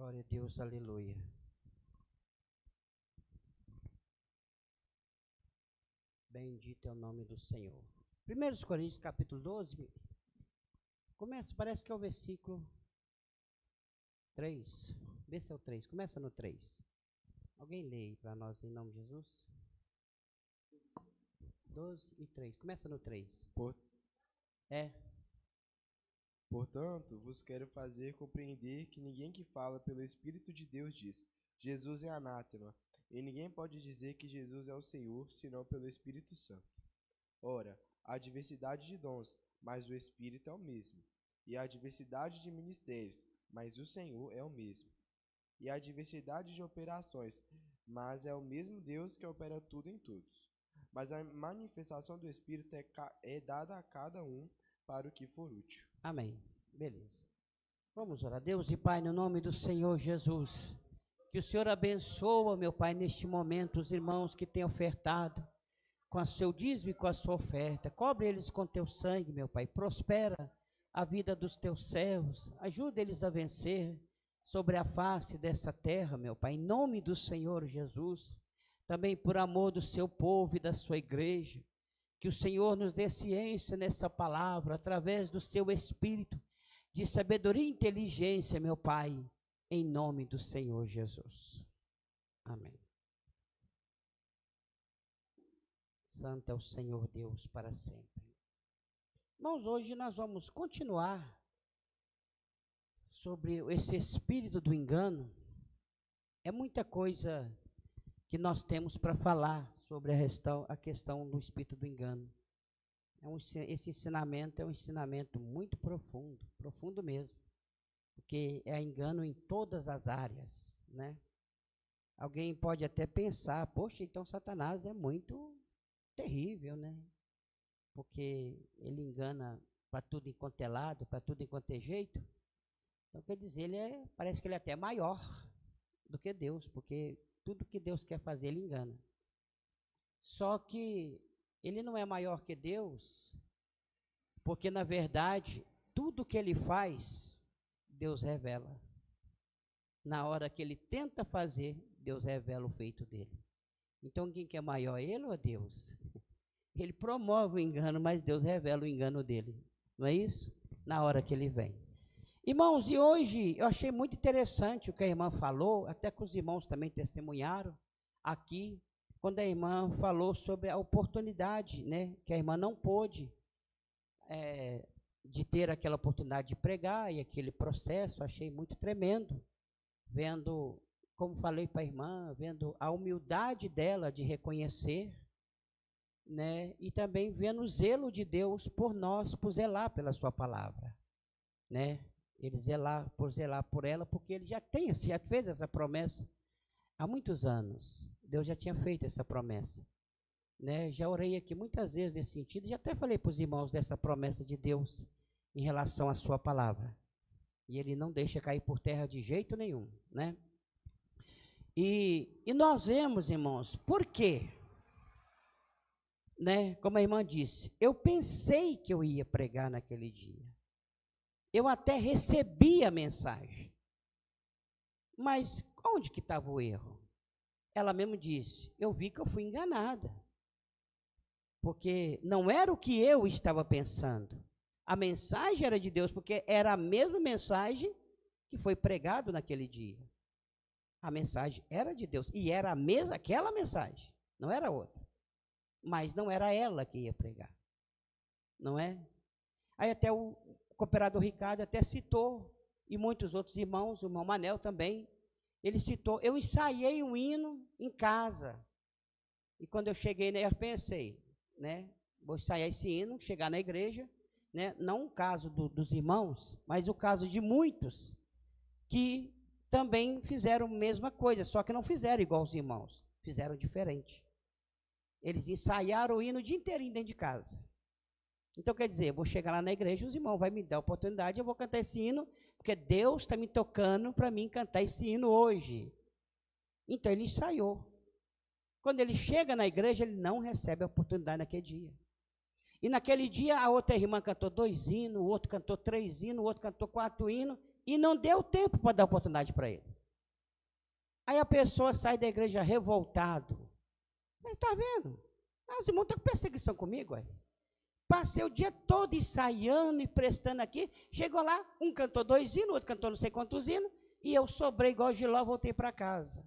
Glória a Deus, aleluia. Bendito é o nome do Senhor. 1 Coríntios capítulo 12, começa, parece que é o versículo 3. Vê se é o 3, começa no 3. Alguém lê aí para nós em nome de Jesus? 12 e 3, começa no 3. Portanto, vos quero fazer compreender que ninguém que fala pelo Espírito de Deus diz, Jesus é anátema, e ninguém pode dizer que Jesus é o Senhor, senão pelo Espírito Santo. Ora, há diversidade de dons, mas o Espírito é o mesmo. E há diversidade de ministérios, mas o Senhor é o mesmo. E há diversidade de operações, mas é o mesmo Deus que opera tudo em todos. Mas a manifestação do Espírito é dada a cada um para o que for útil. Amém. Beleza. Vamos orar. Deus e Pai, no nome do Senhor Jesus, que o Senhor abençoa, meu Pai, neste momento, os irmãos que têm ofertado com o seu dízimo e com a sua oferta. Cobre eles com teu sangue, meu Pai. Prospera a vida dos teus servos. Ajuda eles a vencer sobre a face dessa terra, meu Pai. Em nome do Senhor Jesus. Também por amor do seu povo e da sua igreja. Que o Senhor nos dê ciência nessa palavra, através do seu Espírito, de sabedoria e inteligência, meu Pai, em nome do Senhor Jesus. Amém. Santo é o Senhor Deus para sempre. Irmãos, hoje nós vamos continuar sobre esse espírito do engano. É muita coisa que nós temos para falar sobre a questão do espírito do engano. Esse ensinamento é um ensinamento muito profundo, profundo mesmo, porque é engano em todas as áreas, né? Alguém pode até pensar, poxa, então Satanás é muito terrível, né? Porque ele engana para tudo enquanto é lado, para tudo enquanto é jeito. Então quer dizer, parece que ele é até maior do que Deus, porque tudo que Deus quer fazer, ele engana. Só que ele não é maior que Deus, porque na verdade, tudo que ele faz, Deus revela. Na hora que ele tenta fazer, Deus revela o feito dele. Então quem que é maior, ele ou Deus? Ele promove o engano, mas Deus revela o engano dele. Não é isso? Na hora que ele vem. Irmãos, e hoje eu achei muito interessante o que a irmã falou, até que os irmãos também testemunharam aqui, quando a irmã falou sobre a oportunidade, né, que a irmã não pôde de ter aquela oportunidade de pregar e aquele processo, achei muito tremendo, vendo, como falei para a irmã, vendo a humildade dela de reconhecer, né, e também vendo o zelo de Deus por nós, por zelar pela sua palavra, né, ele zelar por ela, porque ele já fez essa promessa há muitos anos. Deus já tinha feito essa promessa, né? Já orei aqui muitas vezes nesse sentido, já até falei para os irmãos dessa promessa de Deus em relação à sua palavra. E ele não deixa cair por terra de jeito nenhum, né? E nós vemos, irmãos, por quê? Né? Como a irmã disse, eu pensei que eu ia pregar naquele dia. Eu até recebi a mensagem. Mas onde que estava o erro? Ela mesmo disse, eu vi que eu fui enganada. Porque não era o que eu estava pensando. A mensagem era de Deus, porque era a mesma mensagem que foi pregado naquele dia. A mensagem era de Deus, e era a mesma, aquela mensagem, não era outra. Mas não era ela que ia pregar, não é? Aí até o cooperador Ricardo até citou, e muitos outros irmãos, o irmão Manel também, ele citou, eu ensaiei um hino em casa, e quando eu cheguei, né, eu pensei, né, vou ensaiar esse hino, chegar na igreja, né, não o caso dos irmãos, mas o caso de muitos que também fizeram a mesma coisa, só que não fizeram igual os irmãos, fizeram diferente. Eles ensaiaram o hino o dia inteirinho dentro de casa. Então, quer dizer, eu vou chegar lá na igreja, os irmãos vão me dar a oportunidade, eu vou cantar esse hino, porque Deus está me tocando para mim cantar esse hino hoje. Então, ele ensaiou. Quando ele chega na igreja, ele não recebe a oportunidade naquele dia. E naquele dia, a outra irmã cantou 2 hinos, o outro cantou 3 hinos, o outro cantou 4 hinos, e não deu tempo para dar oportunidade para ele. Aí a pessoa sai da igreja revoltado. Mas está vendo? Os irmãos estão com perseguição comigo. Aí. Passei o dia todo ensaiando e prestando aqui. Chegou lá, um cantou 2 hinos, outro cantou não sei quantos hinos, e eu sobrei igual Giló, voltei para casa.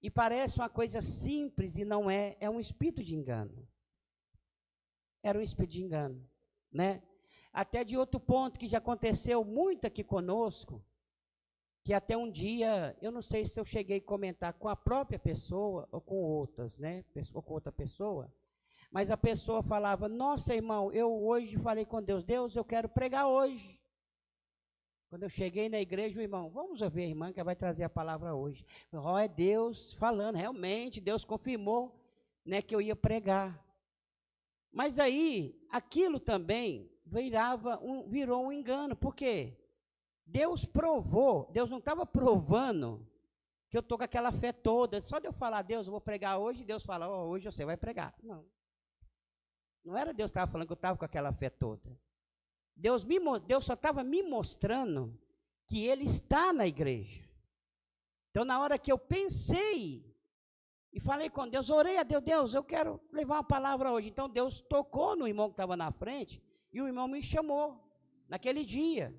E parece uma coisa simples e não é, é um espírito de engano. Era um espírito de engano, né? Até de outro ponto que já aconteceu muito aqui conosco, que até um dia, eu não sei se eu cheguei a comentar com a própria pessoa ou com outras, né? Ou com outra pessoa, mas a pessoa falava, nossa, irmão, eu hoje falei com Deus, Deus, eu quero pregar hoje. Quando eu cheguei na igreja, o irmão, vamos ouvir a irmã que vai trazer a palavra hoje. Ó, é Deus falando, realmente, Deus confirmou, né, que eu ia pregar. Mas aí, aquilo também virou um engano, por quê? Deus provou, Deus não estava provando que eu estou com aquela fé toda. Só de eu falar, Deus, eu vou pregar hoje, Deus fala, oh, hoje você vai pregar. Não. Não era Deus que estava falando que eu estava com aquela fé toda. Deus só estava me mostrando que Ele está na igreja. Então, na hora que eu pensei e falei com Deus, orei a Deus, Deus, eu quero levar uma palavra hoje. Então, Deus tocou no irmão que estava na frente e o irmão me chamou naquele dia.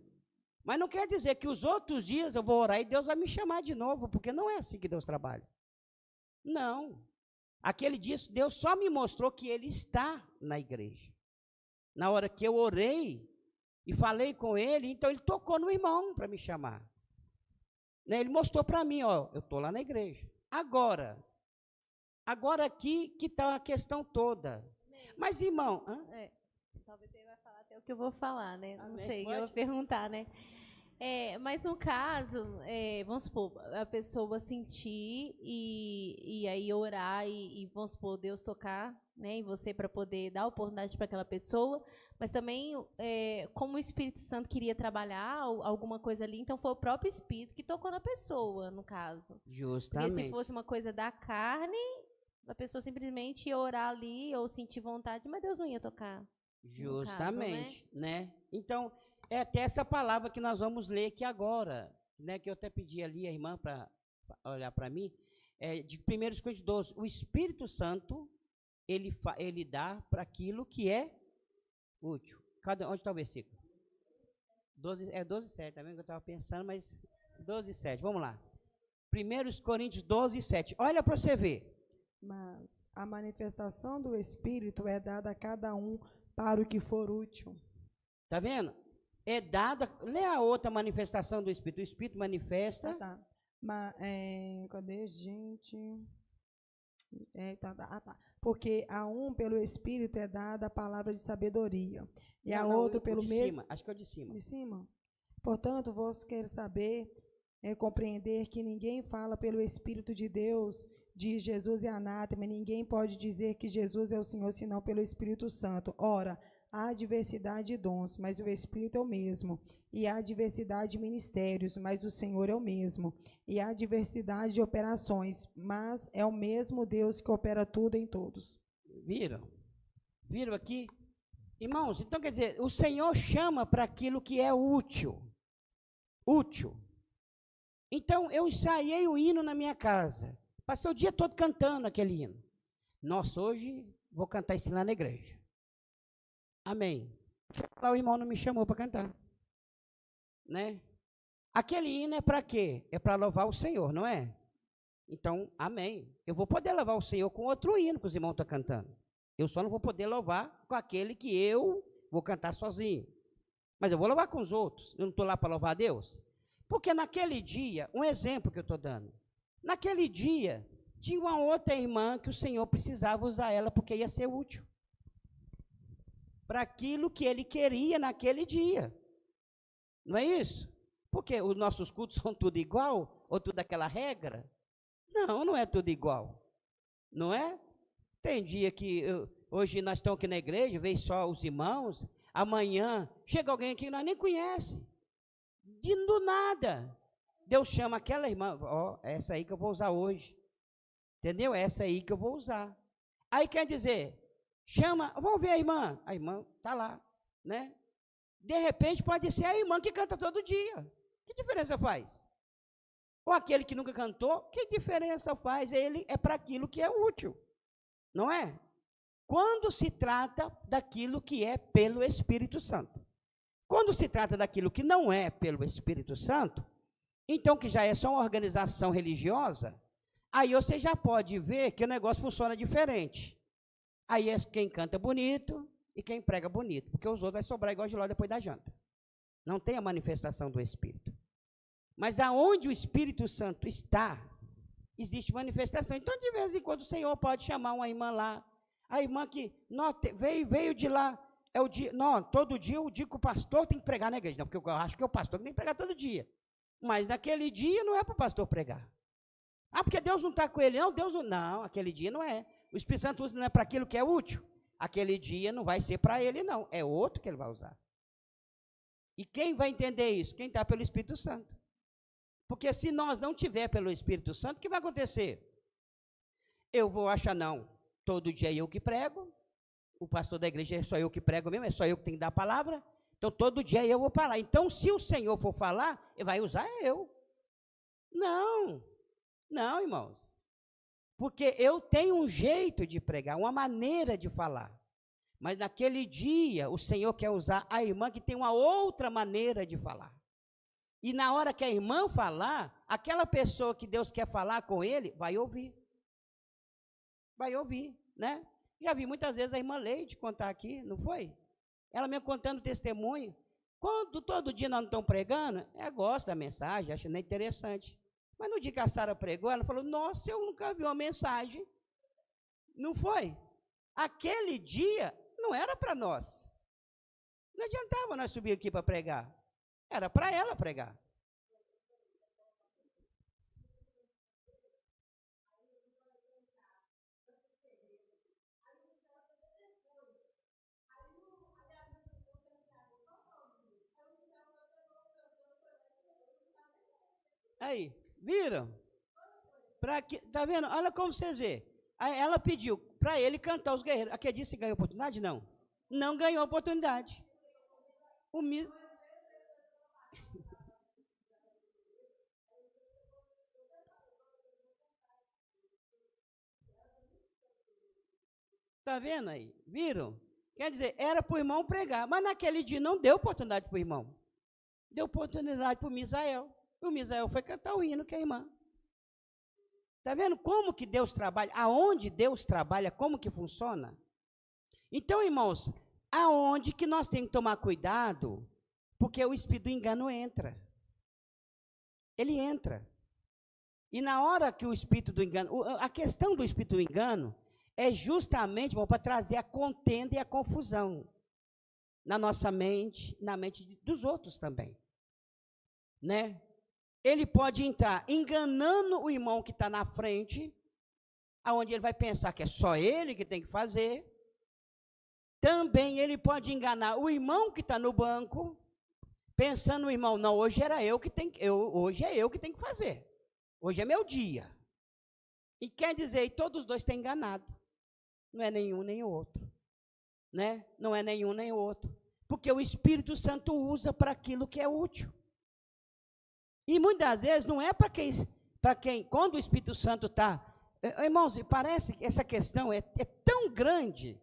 Mas não quer dizer que os outros dias eu vou orar e Deus vai me chamar de novo, porque não é assim que Deus trabalha. Não. Aquele dia, Deus só me mostrou que Ele está na igreja. Na hora que eu orei e falei com Ele, então Ele tocou no irmão para me chamar. Né? Ele mostrou para mim, ó, eu estou lá na igreja. Agora aqui que está a questão toda. Mas, irmão... Talvez ele vai falar até o que eu vou falar, né? Não Amém. sei, Pode? eu vou perguntar, né? Mas no caso, vamos supor, a pessoa sentir e aí orar e vamos supor, Deus tocar, né, em você para poder dar oportunidade para aquela pessoa, mas também como o Espírito Santo queria trabalhar alguma coisa ali, então foi o próprio Espírito que tocou na pessoa, no caso. Justamente. Porque se fosse uma coisa da carne, a pessoa simplesmente ia orar ali ou sentir vontade, mas Deus não ia tocar. Justamente, caso, né? Então, é até essa palavra que nós vamos ler aqui agora, né, que eu até pedi ali a irmã para olhar para mim, de 1 Coríntios 12, o Espírito Santo, ele dá para aquilo que é útil. Onde está o versículo? 12:7, também que eu estava pensando, mas 12:7, vamos lá. 1 Coríntios 12:7, olha para você ver. Mas a manifestação do Espírito é dada a cada um para o que for útil. Tá vendo? É dada, lê a outra manifestação do Espírito. O Espírito manifesta. Tá. Cadê, gente? Tá. Porque a um pelo Espírito é dada a palavra de sabedoria, e a outro pelo mesmo. Cima, acho que é o de cima. De cima? Portanto, vós queres saber, compreender que ninguém fala pelo Espírito de Deus, diz Jesus é anátema, ninguém pode dizer que Jesus é o Senhor, senão pelo Espírito Santo. Ora, há diversidade de dons, mas o Espírito é o mesmo. E há diversidade de ministérios, mas o Senhor é o mesmo. E há diversidade de operações, mas é o mesmo Deus que opera tudo em todos. Viram? Viram aqui? Irmãos, então quer dizer, o Senhor chama para aquilo que é útil. Útil. Então, eu ensaiei o hino na minha casa. Passei o dia todo cantando aquele hino. Nossa, hoje vou cantar esse lá na igreja. Amém. Lá o irmão não me chamou para cantar. Né? Aquele hino é para quê? É para louvar o Senhor, não é? Então, amém. Eu vou poder louvar o Senhor com outro hino que os irmãos estão cantando. Eu só não vou poder louvar com aquele que eu vou cantar sozinho. Mas eu vou louvar com os outros. Eu não estou lá para louvar a Deus. Porque naquele dia, um exemplo que eu estou dando. Naquele dia, tinha uma outra irmã que o Senhor precisava usar ela porque ia ser útil. Para aquilo que Ele queria naquele dia. Não é isso? Porque os nossos cultos são tudo igual? Ou tudo aquela regra? Não, não é tudo igual. Não é? Tem dia que hoje nós estamos aqui na igreja, vem só os irmãos, amanhã chega alguém aqui que nós nem conhecemos. Do nada. Deus chama aquela irmã, ó, essa aí que eu vou usar hoje. Entendeu? Essa aí que eu vou usar. Aí quer dizer, chama, vamos ver a irmã está lá, né? De repente pode ser a irmã que canta todo dia. Que diferença faz? Ou aquele que nunca cantou, que diferença faz? Ele é para aquilo que é útil, não é? Quando se trata daquilo que é pelo Espírito Santo. Quando se trata daquilo que não é pelo Espírito Santo, então que já é só uma organização religiosa, aí você já pode ver que o negócio funciona diferente. Aí é quem canta bonito e quem prega bonito, porque os outros vai sobrar igual de ló depois da janta. Não tem a manifestação do Espírito. Mas aonde o Espírito Santo está, existe manifestação. Então, de vez em quando, o Senhor pode chamar uma irmã lá, a irmã que veio de lá, é o dia, não, todo dia eu digo que o pastor tem que pregar na igreja, não, porque eu acho que é o pastor que tem que pregar todo dia. Mas naquele dia não é para o pastor pregar. Ah, porque Deus não está com ele. Não, Deus não, aquele dia não é. O Espírito Santo usa não é para aquilo que é útil. Aquele dia não vai ser para ele, não. É outro que ele vai usar. E quem vai entender isso? Quem está pelo Espírito Santo. Porque se nós não tiver pelo Espírito Santo, o que vai acontecer? Eu vou achar, não, todo dia é eu que prego, o pastor da igreja é só eu que prego mesmo, é só eu que tenho que dar a palavra, então todo dia eu vou falar. Então, se o Senhor for falar, ele vai usar eu. Não, irmãos. Porque eu tenho um jeito de pregar, uma maneira de falar. Mas naquele dia, o Senhor quer usar a irmã que tem uma outra maneira de falar. E na hora que a irmã falar, aquela pessoa que Deus quer falar com ele, vai ouvir. Vai ouvir, né? Já vi muitas vezes a irmã Leide contar aqui, não foi? Ela mesmo contando testemunho. Quando todo dia nós não estamos pregando, ela gosta da mensagem, acha interessante. Mas no dia que a Sara pregou, ela falou, nossa, eu nunca vi uma mensagem. Não foi? Aquele dia não era para nós. Não adiantava nós subir aqui para pregar. Era para ela pregar. Aí, viram? Tá vendo? Olha como vocês vê. Aí ela pediu para ele cantar os guerreiros. Aquele dia você ganhou oportunidade? Não. Não ganhou oportunidade. Tá vendo aí? Viram? Quer dizer, era para o irmão pregar, mas naquele dia não deu oportunidade para o irmão. Deu oportunidade para o Misael. O Misael foi cantar o hino que é a irmã. Está vendo como que Deus trabalha? Aonde Deus trabalha, como que funciona? Então, irmãos, aonde que nós temos que tomar cuidado? Porque o espírito do engano entra. Ele entra. E na hora que o espírito do engano... A questão do espírito do engano é justamente, irmão, para trazer a contenda e a confusão na nossa mente, na mente dos outros também. Né? Ele pode entrar enganando o irmão que está na frente, aonde ele vai pensar que é só ele que tem que fazer. Também ele pode enganar o irmão que está no banco, pensando no irmão, não, hoje hoje é eu que tenho que fazer. Hoje é meu dia. E quer dizer, todos os dois estão enganados. Não é nenhum nem o outro. Né? Não é nenhum nem o outro. Porque o Espírito Santo usa para aquilo que é útil. E muitas vezes não é para quem, quando o Espírito Santo está... Irmãos, parece que essa questão é tão grande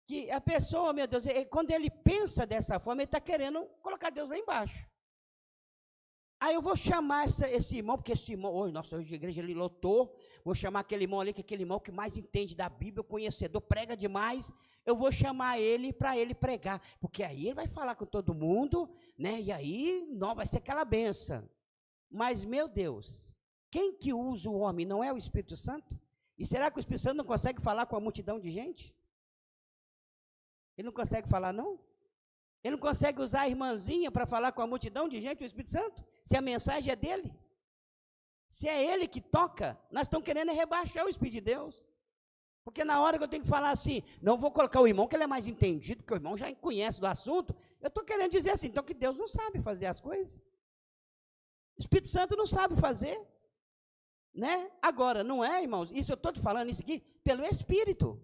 que a pessoa, meu Deus, quando ele pensa dessa forma, ele está querendo colocar Deus lá embaixo. Aí eu vou chamar esse irmão, porque esse irmão, hoje a igreja ele lotou, vou chamar aquele irmão ali, que é aquele irmão que mais entende da Bíblia, conhecedor, prega demais, eu vou chamar ele para ele pregar, porque aí ele vai falar com todo mundo, né? E aí não vai ser aquela benção. Mas, meu Deus, quem que usa o homem não é o Espírito Santo? E será que o Espírito Santo não consegue falar com a multidão de gente? Ele não consegue falar, não? Ele não consegue usar a irmãzinha para falar com a multidão de gente, o Espírito Santo? Se a mensagem é dele? Se é ele que toca, nós estamos querendo rebaixar o Espírito de Deus. Porque na hora que eu tenho que falar assim, não vou colocar o irmão, que ele é mais entendido, porque o irmão já conhece do assunto, eu estou querendo dizer assim, então que Deus não sabe fazer as coisas. O Espírito Santo não sabe fazer, né? Agora, não é, irmãos, isso eu estou te falando isso aqui, pelo Espírito.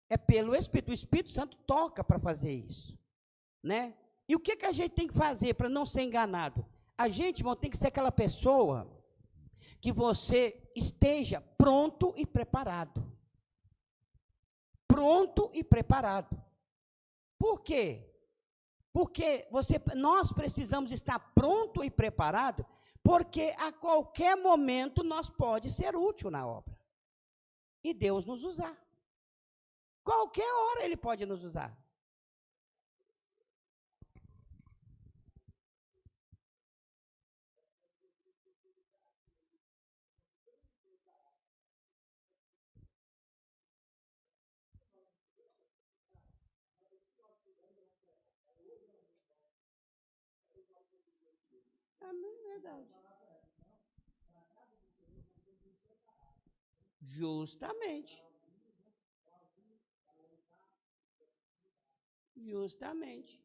É pelo Espírito, o Espírito Santo toca para fazer isso, né? E o que a gente tem que fazer para não ser enganado? A gente, irmão, tem que ser aquela pessoa que você esteja pronto e preparado. Pronto e preparado. Por quê? Porque nós precisamos estar pronto e preparado, porque a qualquer momento nós pode ser útil na obra. E Deus nos usar. Qualquer hora Ele pode nos usar. Amém, verdade. Justamente. Justamente.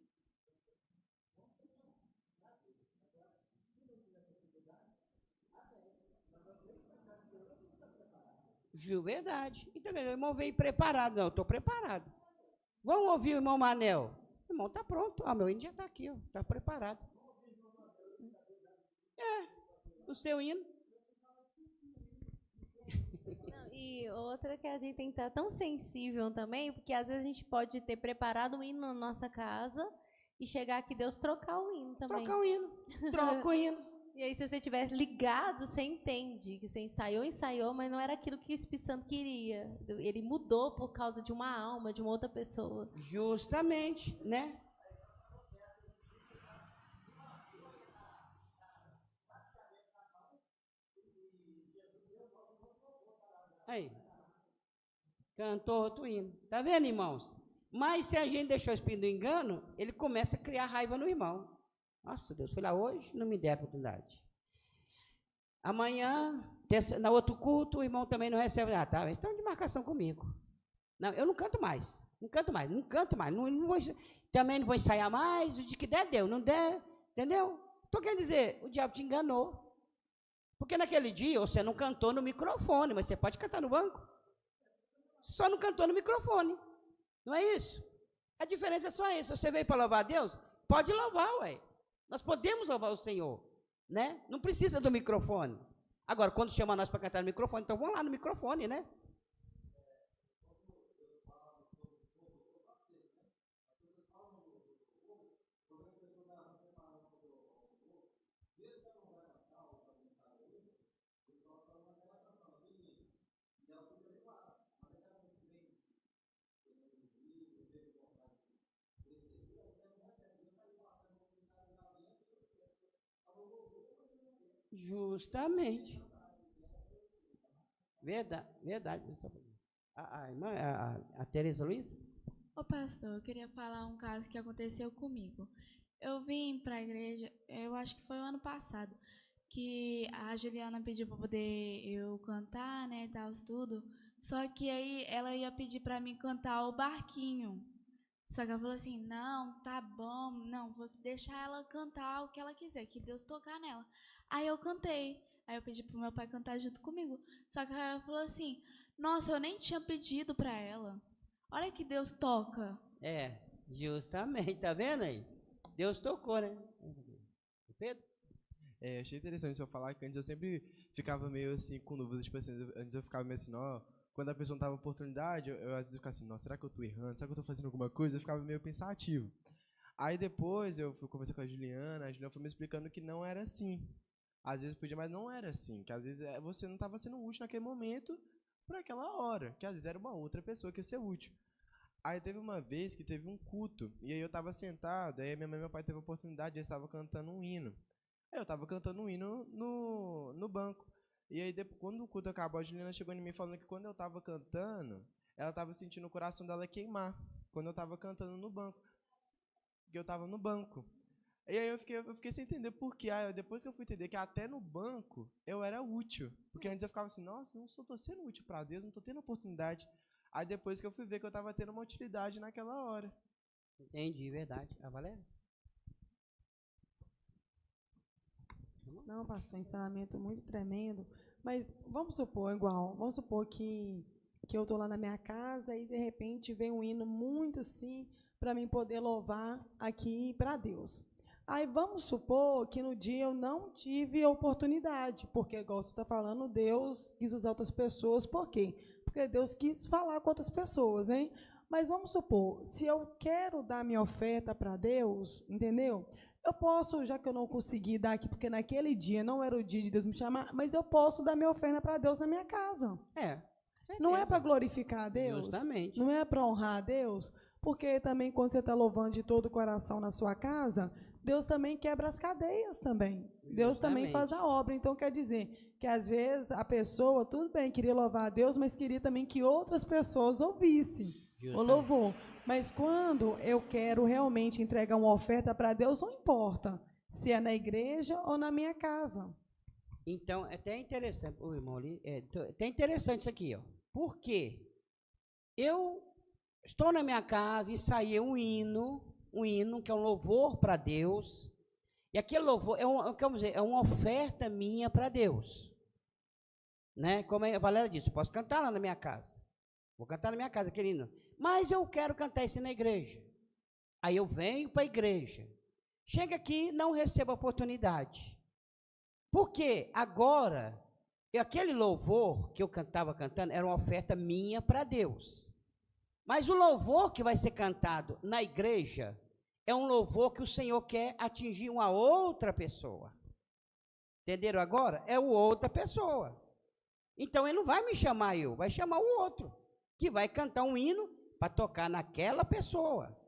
Verdade. Então, o irmão veio preparado. Não, eu estou preparado. Vamos ouvir o irmão Manel. O irmão está pronto. Ah, meu hino já está aqui, está preparado. O seu hino. Não, e outra que a gente tem que estar tão sensível também, porque às vezes a gente pode ter preparado o hino na nossa casa e chegar aqui Deus trocar o hino também. Trocar o hino. Troca o hino. E aí, se você estiver ligado, você entende que você ensaiou, mas não era aquilo que o Espírito Santo queria. Ele mudou por causa de uma alma, de uma outra pessoa. Justamente, né? Aí. Cantou outro hino. Tá vendo, irmãos? Mas se a gente deixar o espírito do engano, ele começa a criar raiva no irmão. Nossa, Deus, fui lá hoje, não me deram oportunidade. Amanhã, na outro culto, o irmão também não recebe. Ah, tá, eles estão de marcação comigo. Não, eu não canto mais. Não canto mais. Não vou, também não vou ensaiar mais. O de que der, deu. Não der, entendeu? Então, quer dizer, o diabo te enganou. Porque naquele dia você não cantou no microfone, mas você pode cantar no banco. Você só não cantou no microfone. Não é isso? A diferença é só essa. Você veio para louvar a Deus? Pode louvar, ué. Nós podemos louvar o Senhor, né? Não precisa do microfone. Agora, quando chama nós para cantar no microfone, então vamos lá no microfone, né? Justamente. Verdade. A irmã, a Tereza Luiz? Ô pastor, eu queria falar um caso que aconteceu comigo. Eu vim para a igreja, eu acho que foi o ano passado, que a Juliana pediu para poder eu cantar, né, tal, tudo. Só que aí ela ia pedir para mim cantar o Barquinho. Só que ela falou assim, não, tá bom, não, vou deixar ela cantar o que ela quiser, que Deus tocar nela. Aí eu cantei, aí eu pedi pro meu pai cantar junto comigo. Só que ela falou assim, nossa, eu nem tinha pedido para ela. Olha que Deus toca. É, justamente, tá vendo aí? Deus tocou, né? Pedro? Achei interessante só falar que antes eu sempre ficava meio assim com dúvidas, tipo assim, antes eu ficava meio assim, ó, quando a pessoa não tava oportunidade, eu às vezes ficava assim, nossa, será que eu tô errando? Será que eu tô fazendo alguma coisa? Eu ficava meio pensativo. Aí depois eu fui conversar com a Juliana foi me explicando que não era assim. Às vezes podia, mas não era assim, que às vezes você não estava sendo útil naquele momento para aquela hora, que às vezes era uma outra pessoa que ia ser útil. Aí teve uma vez que teve um culto, e aí eu estava sentado, aí minha mãe e meu pai teve a oportunidade, eles estavam cantando um hino. Aí eu estava cantando um hino no banco. E aí, depois, quando o culto acabou, a Juliana chegou em mim falando que quando eu estava cantando, ela estava sentindo o coração dela queimar, quando eu estava cantando no banco. Porque eu estava no banco. E aí eu fiquei sem entender por quê. Aí depois que eu fui entender que até no banco eu era útil. Porque antes eu ficava assim, nossa, não estou sendo útil para Deus, não estou tendo oportunidade. Aí depois que eu fui ver que eu estava tendo uma utilidade naquela hora. Entendi, verdade. A Valéria? Não, pastor, ensinamento muito tremendo. Mas vamos supor que eu estou lá na minha casa e de repente vem um hino muito assim para mim poder louvar aqui para Deus. Aí vamos supor que no dia eu não tive oportunidade, porque, igual você está falando, Deus quis usar outras pessoas. Por quê? Porque Deus quis falar com outras pessoas, hein? Mas vamos supor, se eu quero dar minha oferta para Deus, entendeu? Eu posso, já que eu não consegui dar aqui, porque naquele dia não era o dia de Deus me chamar, mas eu posso dar minha oferta para Deus na minha casa. Não é para glorificar a Deus? Justamente. Não é para honrar a Deus? Porque também, quando você está louvando de todo o coração na sua casa, Deus também quebra as cadeias também. Deus também faz a obra. Então, quer dizer que, às vezes, a pessoa, tudo bem, queria louvar a Deus, mas queria também que outras pessoas ouvissem o louvor. Mas quando eu quero realmente entregar uma oferta para Deus, não importa se é na igreja ou na minha casa. Então, é até interessante, irmão ali, até interessante isso aqui, ó. Por quê? Eu estou na minha casa e ensaiei um hino que é um louvor para Deus, e aquele louvor é uma oferta minha para Deus. Né? Como a Valéria disse, eu posso cantar lá na minha casa. Vou cantar na minha casa, aquele hino. Mas eu quero cantar isso na igreja. Aí eu venho para a igreja. Chega aqui, não recebo a oportunidade. Porque agora, aquele louvor que eu estava cantando era uma oferta minha para Deus. Mas o louvor que vai ser cantado na igreja é um louvor que o Senhor quer atingir uma outra pessoa. Entenderam agora? É outra pessoa. Então ele não vai me chamar eu, vai chamar o outro, que vai cantar um hino para tocar naquela pessoa.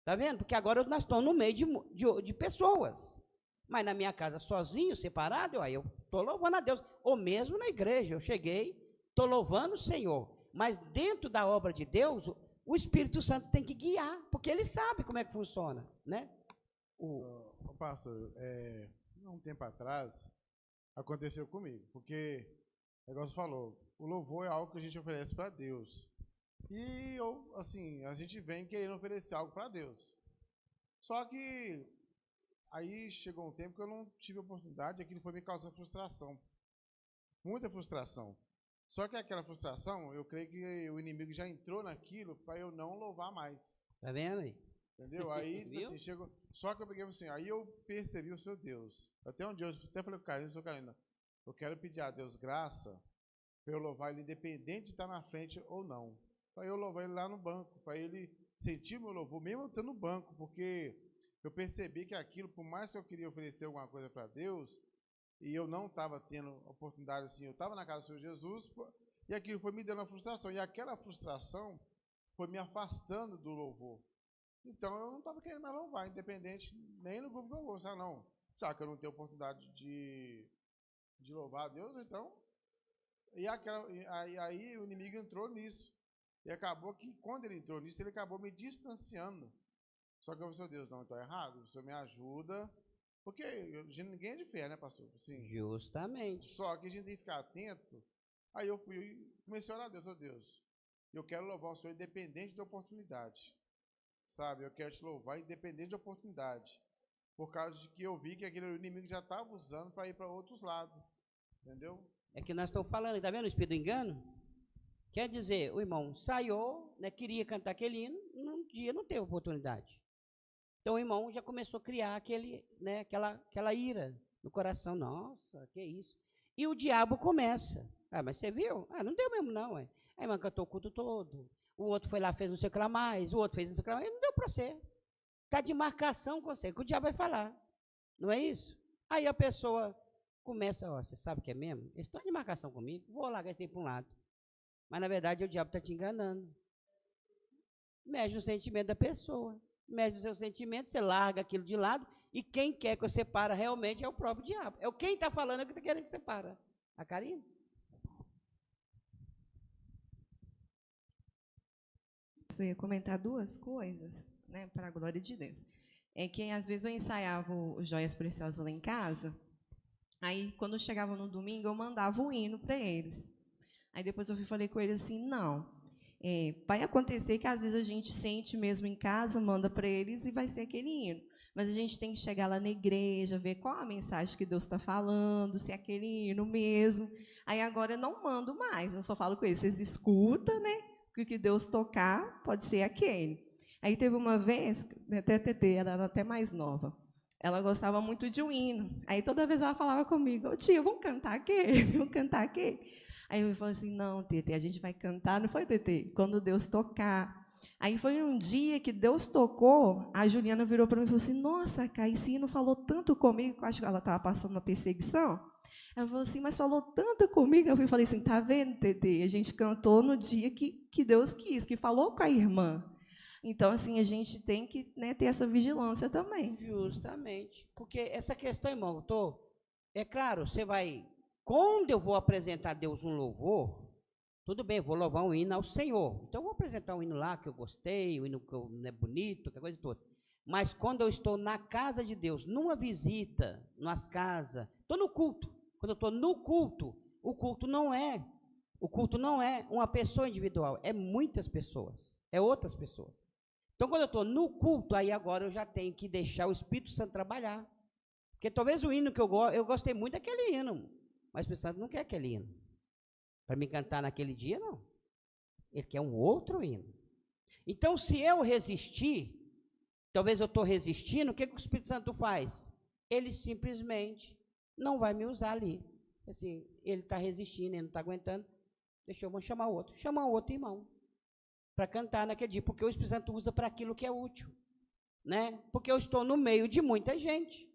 Está vendo? Porque agora nós estamos no meio de pessoas. Mas na minha casa, sozinho, separado, aí eu estou louvando a Deus. Ou mesmo na igreja, eu cheguei, estou louvando o Senhor. Mas dentro da obra de Deus, o Espírito Santo tem que guiar, porque ele sabe como é que funciona, né? Pastor, um tempo atrás, aconteceu comigo, porque, o negócio falou, o louvor é algo que a gente oferece para Deus. E a gente vem querendo oferecer algo para Deus. Só que aí chegou um tempo que eu não tive oportunidade, aquilo foi me causando frustração. Muita frustração. Só que aquela frustração, eu creio que o inimigo já entrou naquilo para eu não louvar mais. Tá vendo aí? Entendeu? Aí, assim, chegou. Só que eu peguei assim, aí eu percebi o seu Deus. Até um dia eu até falei com o Carlinhos, Carlinhos, eu quero pedir a Deus graça para eu louvar ele independente de estar na frente ou não. Para eu louvar ele lá no banco, para ele sentir o meu louvor, mesmo eu estando no banco, porque eu percebi que aquilo, por mais que eu queria oferecer alguma coisa para Deus, e eu não estava tendo oportunidade assim, eu estava na casa do Senhor Jesus, e aquilo foi me dando uma frustração, e aquela frustração foi me afastando do louvor. Então, eu não estava querendo mais louvar, independente, nem no grupo que eu vou, sabe, não. Sabe que eu não tenho oportunidade de louvar a Deus, então... E aí o inimigo entrou nisso. E acabou que, quando ele entrou nisso, ele acabou me distanciando. Só que eu falei, Deus, não, estou errado, o Senhor me ajuda. Porque ninguém é de fé, né, pastor? Sim. Justamente. Só que a gente tem que ficar atento. Aí eu fui e comecei a orar a Deus, Deus, eu quero louvar o Senhor independente de oportunidade. Sabe, eu quero te louvar independente de oportunidade. Por causa de que eu vi que aquele inimigo já estava usando para ir para outros lados. Entendeu? É que nós estamos falando, está vendo o espírito do engano? Quer dizer, o irmão ensaiou, né, queria cantar aquele hino, num dia não teve oportunidade. Então o irmão já começou a criar aquela ira no coração. Nossa, que isso? E o diabo começa. Mas você viu? Não deu mesmo não. A irmã cantou o culto todo. O outro foi lá, fez não sei o que lá mais. O outro fez não sei o que lá mais. Não deu para você. Está de marcação com você, que o diabo vai falar. Não é isso? Aí a pessoa começa, você sabe que é mesmo? Eles estão de marcação comigo, vou largar esse tempo para um lado. Mas, na verdade, o diabo está te enganando. Mexe no sentimento da pessoa. Mexe no seu sentimento, você larga aquilo de lado, e quem quer que você para realmente é o próprio diabo. É quem está falando é que está querendo que você para. A Karine? Eu ia comentar duas coisas, né, para a glória de Deus. É que, às vezes, eu ensaiava os Joias Preciosas lá em casa, aí, quando eu chegava no domingo, eu mandava um hino para eles. Aí depois eu falei com ele assim, não, vai acontecer que às vezes a gente sente mesmo em casa, manda para eles e vai ser aquele hino. Mas a gente tem que chegar lá na igreja, ver qual a mensagem que Deus está falando, se é aquele hino mesmo. Aí agora eu não mando mais, eu só falo com eles, vocês escutam, né? O que Deus tocar pode ser aquele. Aí teve uma vez, até a TT, ela era até mais nova, ela gostava muito de um hino. Aí toda vez ela falava comigo, ô tia, vamos cantar aqui? Vamos cantar aqui? Aí eu falei assim, não, Tete, a gente vai cantar, não foi, Tete? Quando Deus tocar. Aí foi um dia que Deus tocou, a Juliana virou para mim e falou assim, nossa, Cá, esse hino falou tanto comigo, que eu acho que ela estava passando uma perseguição. Ela falou assim, mas falou tanto comigo. Eu falei assim, tá vendo, Tete? A gente cantou no dia que Deus quis, que falou com a irmã. Então, assim, a gente tem que, né, ter essa vigilância também. Justamente. Porque essa questão, irmão, é claro, você vai... Quando eu vou apresentar a Deus um louvor, tudo bem, eu vou louvar um hino ao Senhor. Então, eu vou apresentar um hino lá que eu gostei, um hino que é bonito, que coisa toda. Mas quando eu estou na casa de Deus, numa visita, nas casas, estou no culto. Quando eu estou no culto, o culto não é uma pessoa individual, é muitas pessoas, é outras pessoas. Então, quando eu estou no culto, aí agora eu já tenho que deixar o Espírito Santo trabalhar. Porque talvez o hino que eu gostei muito daquele hino, mas o Espírito Santo não quer aquele hino. Para me cantar naquele dia, não. Ele quer um outro hino. Então, se eu resistir, talvez eu estou resistindo, o que o Espírito Santo faz? Ele simplesmente não vai me usar ali. Assim, ele está resistindo, ele não está aguentando, deixa eu chamar outro. Chamar outro irmão para cantar naquele dia, porque o Espírito Santo usa para aquilo que é útil, né? Porque eu estou no meio de muita gente,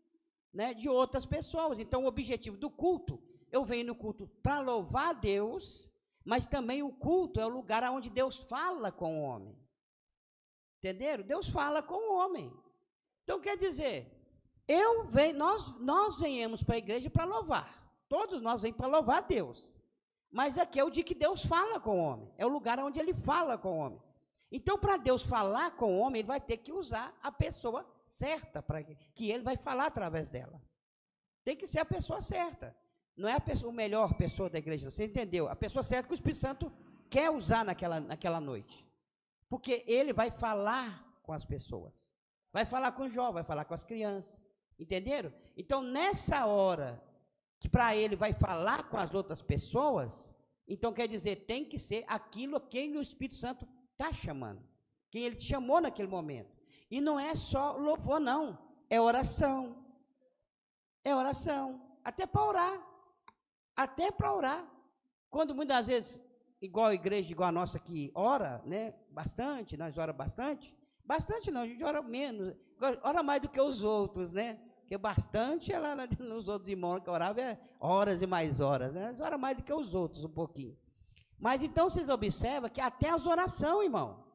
né? De outras pessoas. Então, o objetivo do culto, eu venho no culto para louvar a Deus, mas também o culto é o lugar onde Deus fala com o homem. Entenderam? Deus fala com o homem. Então, quer dizer, nós venhamos para a igreja para louvar. Todos nós vêm para louvar a Deus. Mas aqui é o dia que Deus fala com o homem. É o lugar onde ele fala com o homem. Então, para Deus falar com o homem, ele vai ter que usar a pessoa certa, para que ele vai falar através dela. Tem que ser a pessoa certa. Não é a melhor pessoa da igreja, você entendeu? A pessoa certa que o Espírito Santo quer usar naquela noite. Porque ele vai falar com as pessoas. Vai falar com os jovens, vai falar com as crianças. Entenderam? Então, nessa hora que para ele vai falar com as outras pessoas, então quer dizer, tem que ser aquilo a quem o Espírito Santo está chamando. Quem ele te chamou naquele momento. E não é só louvor, não. É oração. É oração. Até para orar. Até para orar. Quando muitas vezes, igual a igreja, igual a nossa que ora, né, bastante, nós oramos bastante. Bastante não, a gente ora menos. Ora mais do que os outros, né? Porque bastante, lá nos outros irmãos que oravam, é horas e mais horas, né? Eles oram mais do que os outros, um pouquinho. Mas então, vocês observam que até as orações, irmão.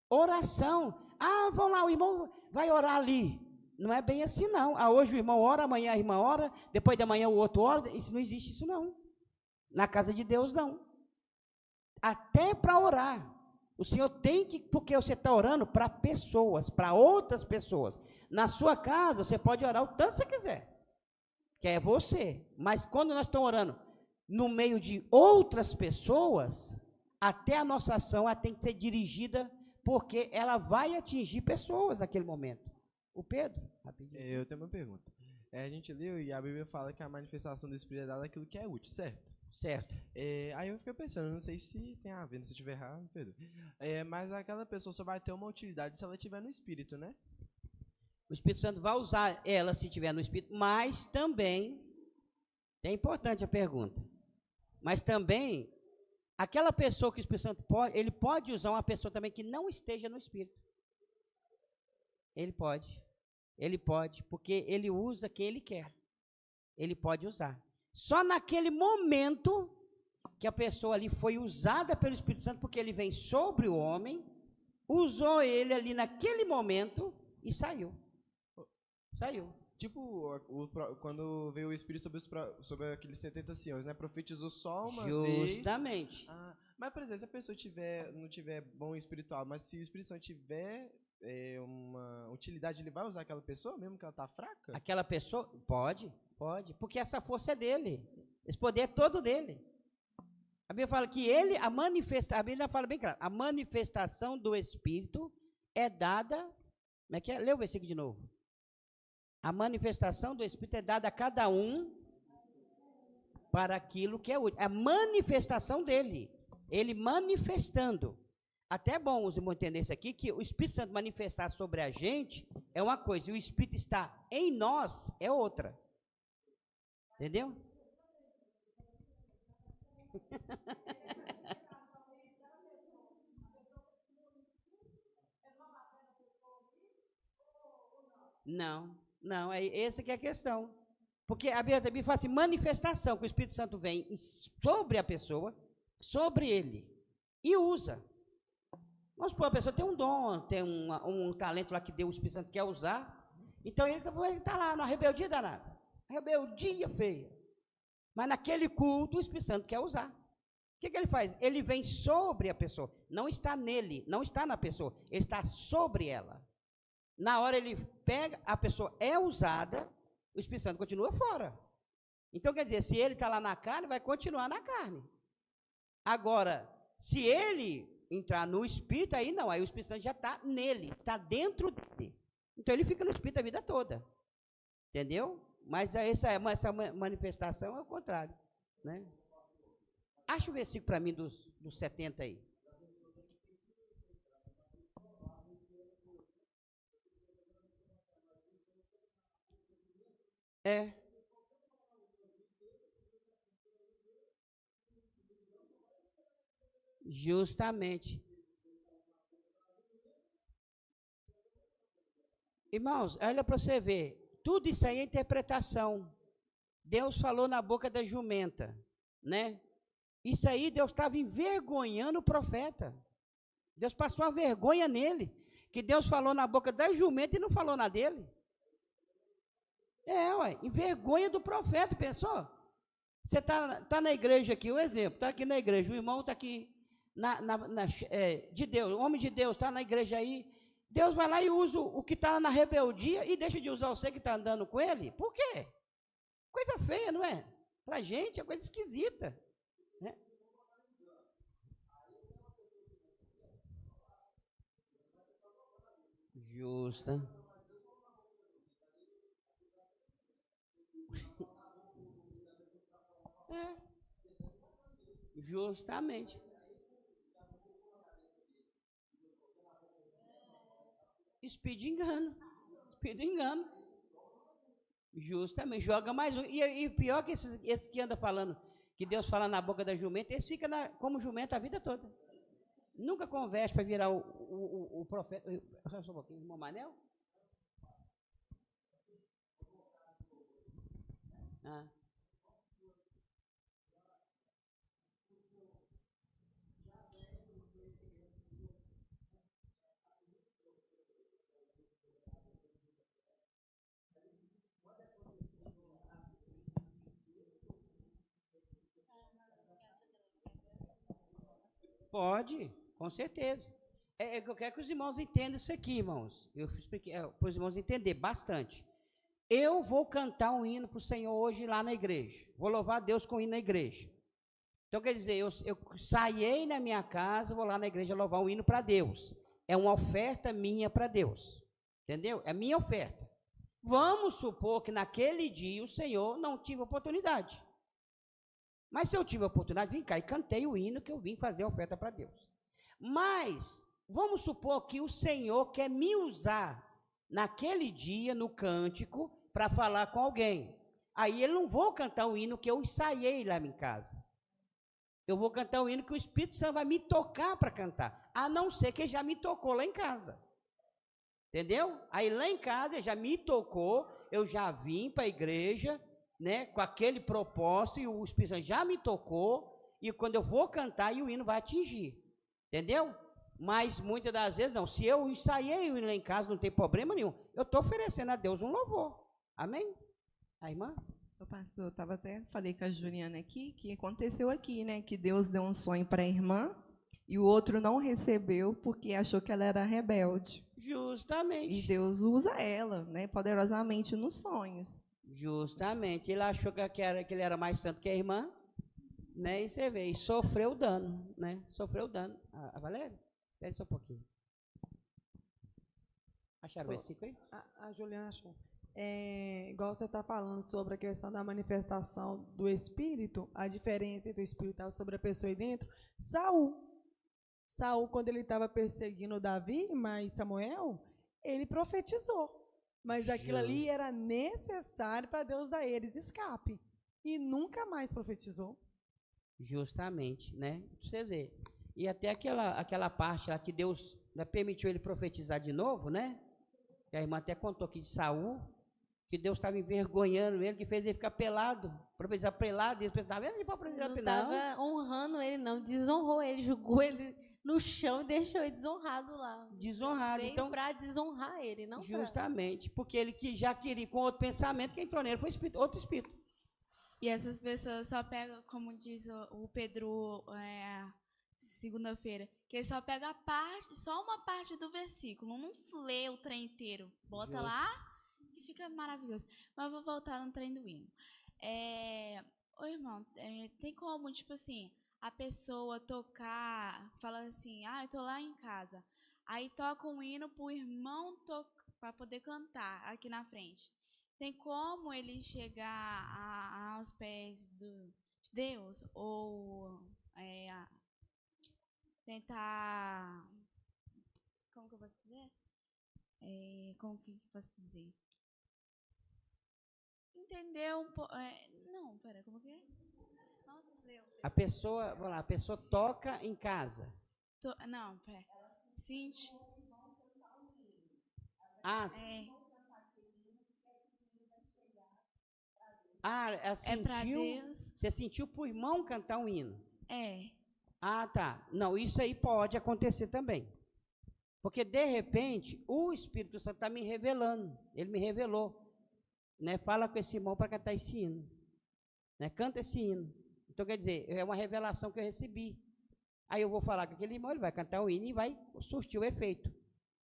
Oração. Ah, vão lá, o irmão vai orar ali. Não é bem assim, não. Ah, hoje o irmão ora, amanhã a irmã ora, depois da manhã o outro ora. Isso não existe, isso não. Na casa de Deus, não. Até para orar. O Senhor tem que, porque você está orando para pessoas, para outras pessoas. Na sua casa, você pode orar o tanto você quiser, que é você. Mas quando nós estamos orando no meio de outras pessoas, até a nossa ação ela tem que ser dirigida, porque ela vai atingir pessoas naquele momento. O Pedro? Rapidinho. Eu tenho uma pergunta. A gente leu e a Bíblia fala que a manifestação do Espírito é dada aquilo que é útil, certo? Certo. Aí eu fiquei pensando, não sei se tem a ver, se eu estiver errado, Pedro. Mas aquela pessoa só vai ter uma utilidade se ela estiver no Espírito, né? O Espírito Santo vai usar ela se estiver no Espírito, mas também, é importante a pergunta, mas também, aquela pessoa que o Espírito Santo pode, ele pode usar uma pessoa também que não esteja no Espírito. Ele pode, porque ele usa quem ele quer. Ele pode usar. Só naquele momento que a pessoa ali foi usada pelo Espírito Santo, porque ele vem sobre o homem, usou ele ali naquele momento e saiu. Saiu. Tipo, quando veio o Espírito sobre aqueles 70 anciãos, né? Profetizou só uma vez. Justamente. Mas, por exemplo, se a pessoa não tiver bom espiritual, mas se o Espírito Santo tiver uma utilidade, ele vai usar aquela pessoa, mesmo que ela está fraca? Aquela pessoa? Pode, porque essa força é dele. Esse poder é todo dele. A Bíblia fala que a Bíblia fala bem claro, a manifestação do Espírito é dada, como é que é? Lê o versículo de novo. A manifestação do Espírito é dada a cada um para aquilo que é útil. A manifestação dele, ele manifestando. Até é bom os irmãos entenderem isso aqui, que o Espírito Santo manifestar sobre a gente é uma coisa, e o Espírito estar em nós é outra. Entendeu? Não, essa que é a questão. Porque a Bíblia fala assim, manifestação, que o Espírito Santo vem sobre a pessoa, sobre ele, e usa. Vamos supor, a pessoa tem um dom, tem um talento lá que Deus, o Espírito Santo quer usar, então ele está lá na rebeldia danada, rebeldia feia. Mas naquele culto o Espírito Santo quer usar. O que ele faz? Ele vem sobre a pessoa, não está nele, não está na pessoa, ele está sobre ela. Na hora ele pega, a pessoa é usada, o Espírito Santo continua fora. Então, quer dizer, se ele está lá na carne, vai continuar na carne. Agora, se ele entrar no Espírito, aí não, aí o Espírito Santo já está nele, está dentro dele. Então, ele fica no Espírito a vida toda. Entendeu? Mas essa manifestação é o contrário. Né? Acha o versículo para mim dos 70 aí. É. Justamente. Irmãos, olha para você ver. Tudo isso aí é interpretação. Deus falou na boca da jumenta, né? Isso aí Deus estava envergonhando o profeta. Deus passou uma vergonha nele, que Deus falou na boca da jumenta e não falou na dele. Envergonha do profeta, pensou? Você tá na igreja aqui, o exemplo, está aqui na igreja, o irmão está aqui de Deus, o homem de Deus está na igreja aí, Deus vai lá e usa o que está na rebeldia e deixa de usar você que está andando com ele. Por quê? Coisa feia, não é? Para a gente é coisa esquisita. Né? Justa. Justamente. Espírito de engano. Espírito de engano. Justamente. Joga mais um. E pior que esse que anda falando, que Deus fala na boca da jumenta, esse fica como jumenta a vida toda. Nunca converte para virar o profeta. Só um pouquinho, irmão Manel. Pode, com certeza. Eu quero que os irmãos entendam isso aqui, irmãos. Eu expliquei para os irmãos entenderem bastante. Eu vou cantar um hino para o Senhor hoje lá na igreja. Vou louvar a Deus com o hino na igreja. Então, quer dizer, eu saí na minha casa, vou lá na igreja louvar um hino para Deus. É uma oferta minha para Deus. Entendeu? É minha oferta. Vamos supor que naquele dia o Senhor não tive oportunidade. Mas se eu tive a oportunidade, vim cá e cantei o hino que eu vim fazer a oferta para Deus. Mas, vamos supor que o Senhor quer me usar naquele dia, no cântico, para falar com alguém. Aí eu não vou cantar o hino que eu ensaiei lá em casa. Eu vou cantar o hino que o Espírito Santo vai me tocar para cantar. A não ser que ele já me tocou lá em casa. Entendeu? Aí lá em casa ele já me tocou, eu já vim para a igreja, né, com aquele propósito, e o Espírito Santo já me tocou, e quando eu vou cantar, e o hino vai atingir, entendeu? Mas muitas das vezes não, se eu ensaiei o hino lá em casa, não tem problema nenhum, eu estou oferecendo a Deus um louvor, amém? A irmã? O pastor, falei com a Juliana aqui, que aconteceu aqui, né, que Deus deu um sonho para a irmã, e o outro não recebeu, porque achou que ela era rebelde. Justamente. E Deus usa ela, né, poderosamente nos sonhos. Justamente, ele achou que ele era mais santo que a irmã, né? E você vê, e sofreu dano, né? Sofreu dano. A Valéria? Espera só um pouquinho. Acharam o versículo aí? A Juliana achou. Igual você está falando sobre a questão da manifestação do Espírito, a diferença entre o Espírito sobre a pessoa aí dentro. Saul, Saul, quando ele estava perseguindo Davi, mas Samuel, ele profetizou. Mas aquilo ali era necessário para Deus dar a eles escape. E nunca mais profetizou. Justamente, né? Pra vocês verem. E até aquela parte lá que Deus permitiu ele profetizar de novo, né? Que a irmã até contou aqui de Saul, que Deus estava envergonhando ele, que fez ele ficar pelado, profetizar pelado, e ele pensava, ele pode profetizar pelado. Não estava honrando ele, não, desonrou ele, jogou ele no chão e deixou ele desonrado lá. Desonrado. Veio então, para desonrar ele, não justamente, porque ele que já queria, com outro pensamento, que entrou nele foi outro espírito. E essas pessoas só pegam, como diz o Pedro, segunda-feira, que ele só pega só uma parte do versículo, não lê o trem inteiro. Bota lá e fica maravilhoso. Mas vou voltar no trem do hino. Ô, irmão, tem como, tipo assim, a pessoa tocar, fala assim, eu tô lá em casa, aí toca um hino pro irmão para poder cantar aqui na frente. Tem como ele chegar aos pés de Deus? Ou tentar... Como que eu posso dizer? Como que eu posso dizer? Entender um pouco... não, pera, como que é? Nossa, a pessoa toca em casa. Não, pera. Sente. Ela sentiu, você sentiu pro irmão cantar um hino? Tá. Não, isso aí pode acontecer também. Porque, de repente, o Espírito Santo está me revelando. Ele me revelou. Né? Fala com esse irmão para cantar esse hino. Né? Canta esse hino. Então, quer dizer, é uma revelação que eu recebi. Aí eu vou falar com aquele irmão, ele vai cantar o hino e vai surtir o efeito.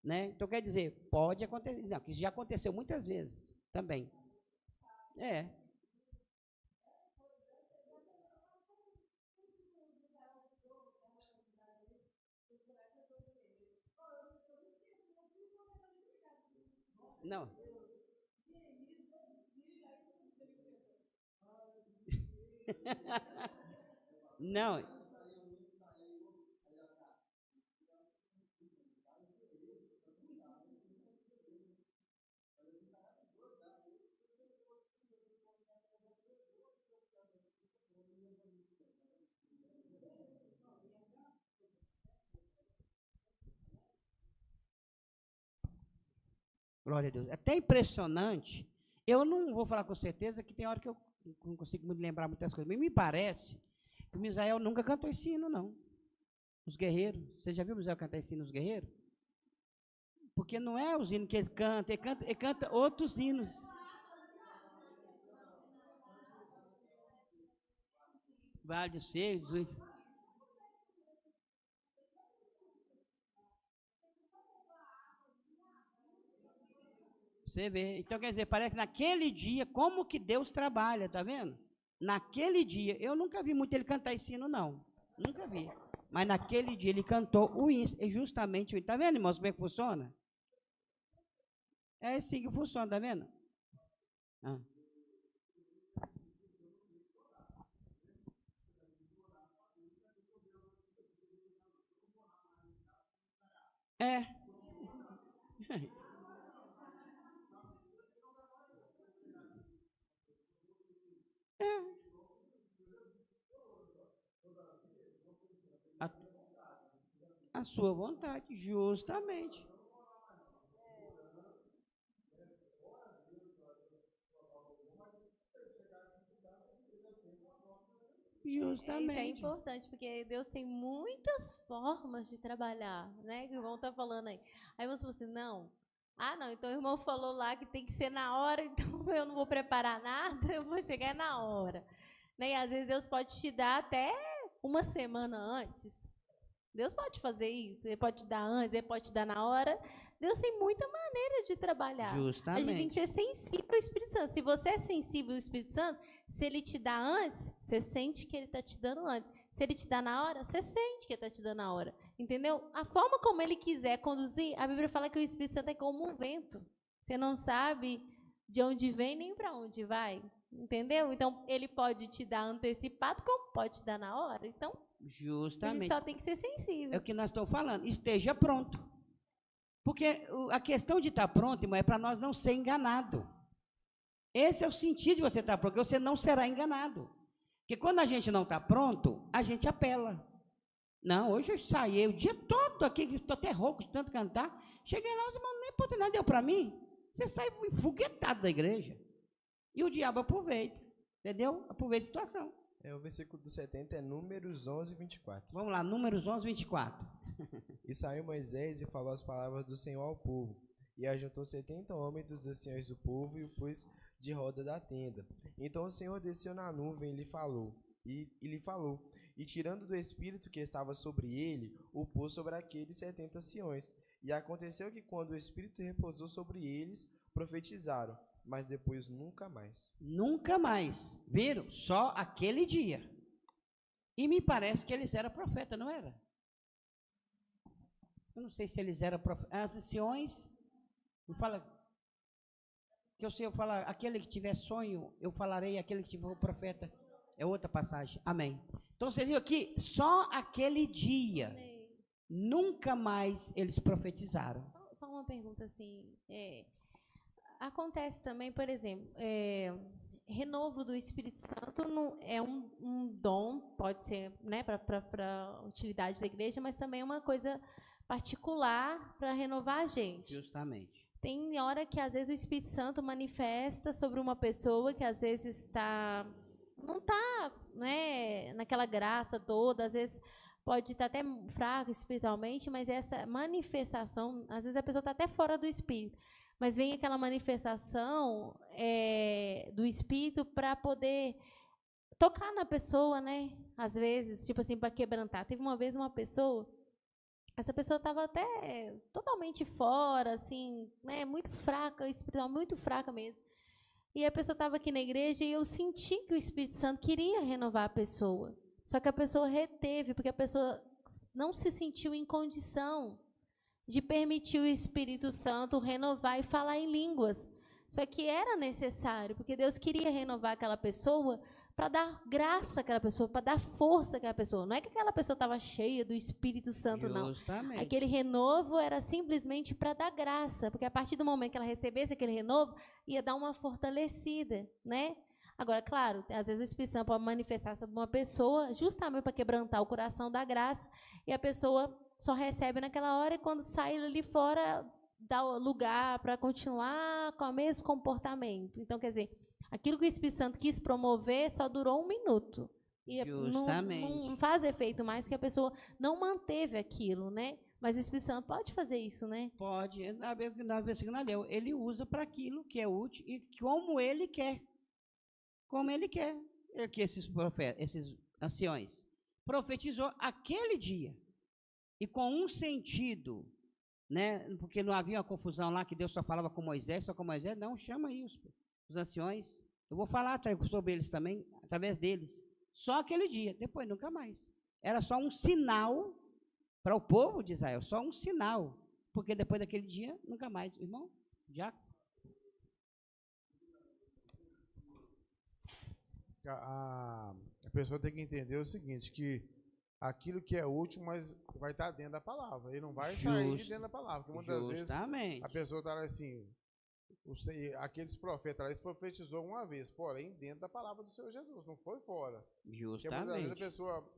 Né? Então, quer dizer, pode acontecer. Não, isso já aconteceu muitas vezes também. Não. Não. Glória a Deus. É até impressionante. Eu não vou falar com certeza, que tem hora que eu não consigo me lembrar muitas coisas, mas me parece que o Misael nunca cantou esse hino, não. Os guerreiros. Você já viu o Misael cantar esse hino, os guerreiros? Porque não é os hinos que ele canta outros hinos. Vale de ser, Jesus. Você vê. Então, quer dizer, parece que naquele dia, como que Deus trabalha, tá vendo? Naquele dia, eu nunca vi muito ele cantar esse hino, não. Nunca vi. Mas naquele dia ele cantou o hino, justamente o hino. Tá vendo, irmãos, como é que funciona? É assim que funciona, tá vendo? A sua vontade, justamente. Justamente. Isso é importante, porque Deus tem muitas formas de trabalhar, né? Que o irmão está falando aí. Aí você fala assim, não, então o irmão falou lá que tem que ser na hora, então eu não vou preparar nada, eu vou chegar na hora. Né? E às vezes Deus pode te dar até uma semana antes. Deus pode fazer isso, Ele pode te dar antes, Ele pode te dar na hora. Deus tem muita maneira de trabalhar. Justamente. A gente tem que ser sensível ao Espírito Santo. Se você é sensível ao Espírito Santo, se Ele te dá antes, você sente que Ele está te dando antes. Se Ele te dá na hora, você sente que Ele está te dando na hora. Entendeu? A forma como Ele quiser conduzir, a Bíblia fala que o Espírito Santo é como um vento. Você não sabe de onde vem nem para onde vai. Entendeu? Então, Ele pode te dar antecipado, como pode te dar na hora. Então, Justamente. Ele só tem que ser sensível. É o que nós estamos falando. Esteja pronto. Porque a questão de estar pronto, irmão, é para nós não ser enganado. Esse é o sentido de você estar pronto, porque você não será enganado. Porque quando a gente não está pronto, a gente apela. Não, hoje eu saí o dia todo aqui, estou até rouco de tanto cantar. Cheguei lá, os irmãos, nem oportunidade deu para mim. Você sai foguetado da igreja. E o diabo aproveita, entendeu? Aproveita a situação. O versículo do 70 é Números 11, 24. Vamos lá, Números 11, 24. E saiu Moisés e falou as palavras do Senhor ao povo. E ajuntou 70 homens dos anciões do povo e o pôs de roda da tenda. Então o Senhor desceu na nuvem e lhe falou. E tirando do espírito que estava sobre ele, o pôs sobre aqueles 70 anciões. E aconteceu que quando o espírito repousou sobre eles, profetizaram, mas depois nunca mais. Nunca mais. Viram? Só aquele dia. E me parece que eles eram profetas, não era? Eu não sei se eles eram profetas. As anciões, não fala... Que o Senhor fala, aquele que tiver sonho, eu falarei, aquele que tiver o profeta. É outra passagem. Amém. Então, vocês viram aqui, só aquele dia. Amém. Nunca mais eles profetizaram. Só uma pergunta assim. Acontece também, por exemplo, renovo do Espírito Santo não, é um dom, pode ser, né, para utilidade da igreja, mas também é uma coisa particular para renovar a gente. Justamente. Tem hora que, às vezes, o Espírito Santo manifesta sobre uma pessoa que, às vezes, não está, né, naquela graça toda, às vezes pode estar até fraco espiritualmente, mas essa manifestação, às vezes a pessoa está até fora do Espírito, mas vem aquela manifestação do Espírito para poder tocar na pessoa, né? Às vezes, tipo assim, para quebrantar. Teve uma vez uma pessoa... Essa pessoa estava até totalmente fora, assim, né, muito fraca, espiritual, muito fraca mesmo. E a pessoa estava aqui na igreja e eu senti que o Espírito Santo queria renovar a pessoa. Só que a pessoa reteve, porque a pessoa não se sentiu em condição de permitir o Espírito Santo renovar e falar em línguas. Só que era necessário, porque Deus queria renovar aquela pessoa para dar graça àquela pessoa, para dar força àquela pessoa. Não é que aquela pessoa estava cheia do Espírito Santo, Justamente. não. Aquele renovo era simplesmente para dar graça, porque a partir do momento que ela recebesse aquele renovo, ia dar uma fortalecida, né? Agora, claro, às vezes o Espírito Santo pode manifestar sobre uma pessoa justamente para quebrantar o coração da graça, e a pessoa só recebe naquela hora, e quando sai ali fora, dá lugar para continuar com o mesmo comportamento. Então, quer dizer, aquilo que o Espírito Santo quis promover só durou 1 minuto. E não faz efeito mais, que a pessoa não manteve aquilo, né? Mas o Espírito Santo pode fazer isso, né? Pode. Na versículo ele usa para aquilo que é útil e como ele quer. Como ele quer. Que esses profetas, esses anciões, profetizou aquele dia. E com um sentido, né? Porque não havia uma confusão lá que Deus só falava com Moisés, só com Moisés. Não, chama aí os anciões. Eu vou falar sobre eles também, através deles. Só aquele dia, depois nunca mais. Era só um sinal para o povo de Israel, só um sinal. Porque depois daquele dia, nunca mais. Irmão, já. A pessoa tem que entender o seguinte, que aquilo que é útil, mas vai estar dentro da palavra. Ele não vai sair de dentro da palavra. Porque muitas vezes a pessoa está assim... Aqueles profetas, eles profetizou uma vez, porém dentro da palavra do Senhor Jesus, não foi fora. Justamente. Porque muitas vezes a pessoa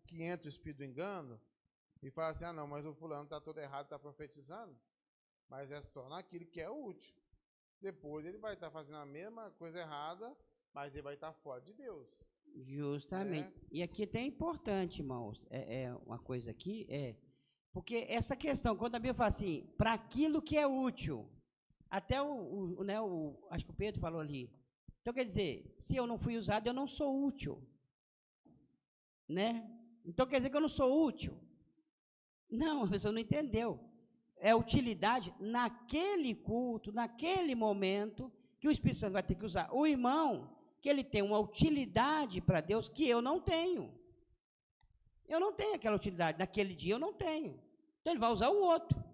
que entra o espírito do engano e fala assim, não, mas o fulano está todo errado, está profetizando, mas é só naquilo que é útil. Depois ele vai estar fazendo a mesma coisa errada, mas ele vai estar fora de Deus. Justamente. E aqui tem importante, irmãos, uma coisa aqui, porque essa questão, quando a Bíblia fala assim, para aquilo que é útil, até acho que o Pedro falou ali. Então, quer dizer, se eu não fui usado, eu não sou útil. Né? Então, quer dizer que eu não sou útil? Não, a pessoa não entendeu. É utilidade naquele culto, naquele momento, que o Espírito Santo vai ter que usar. O irmão, que ele tem uma utilidade para Deus que eu não tenho. Eu não tenho aquela utilidade. Naquele dia eu não tenho. Então, ele vai usar o outro.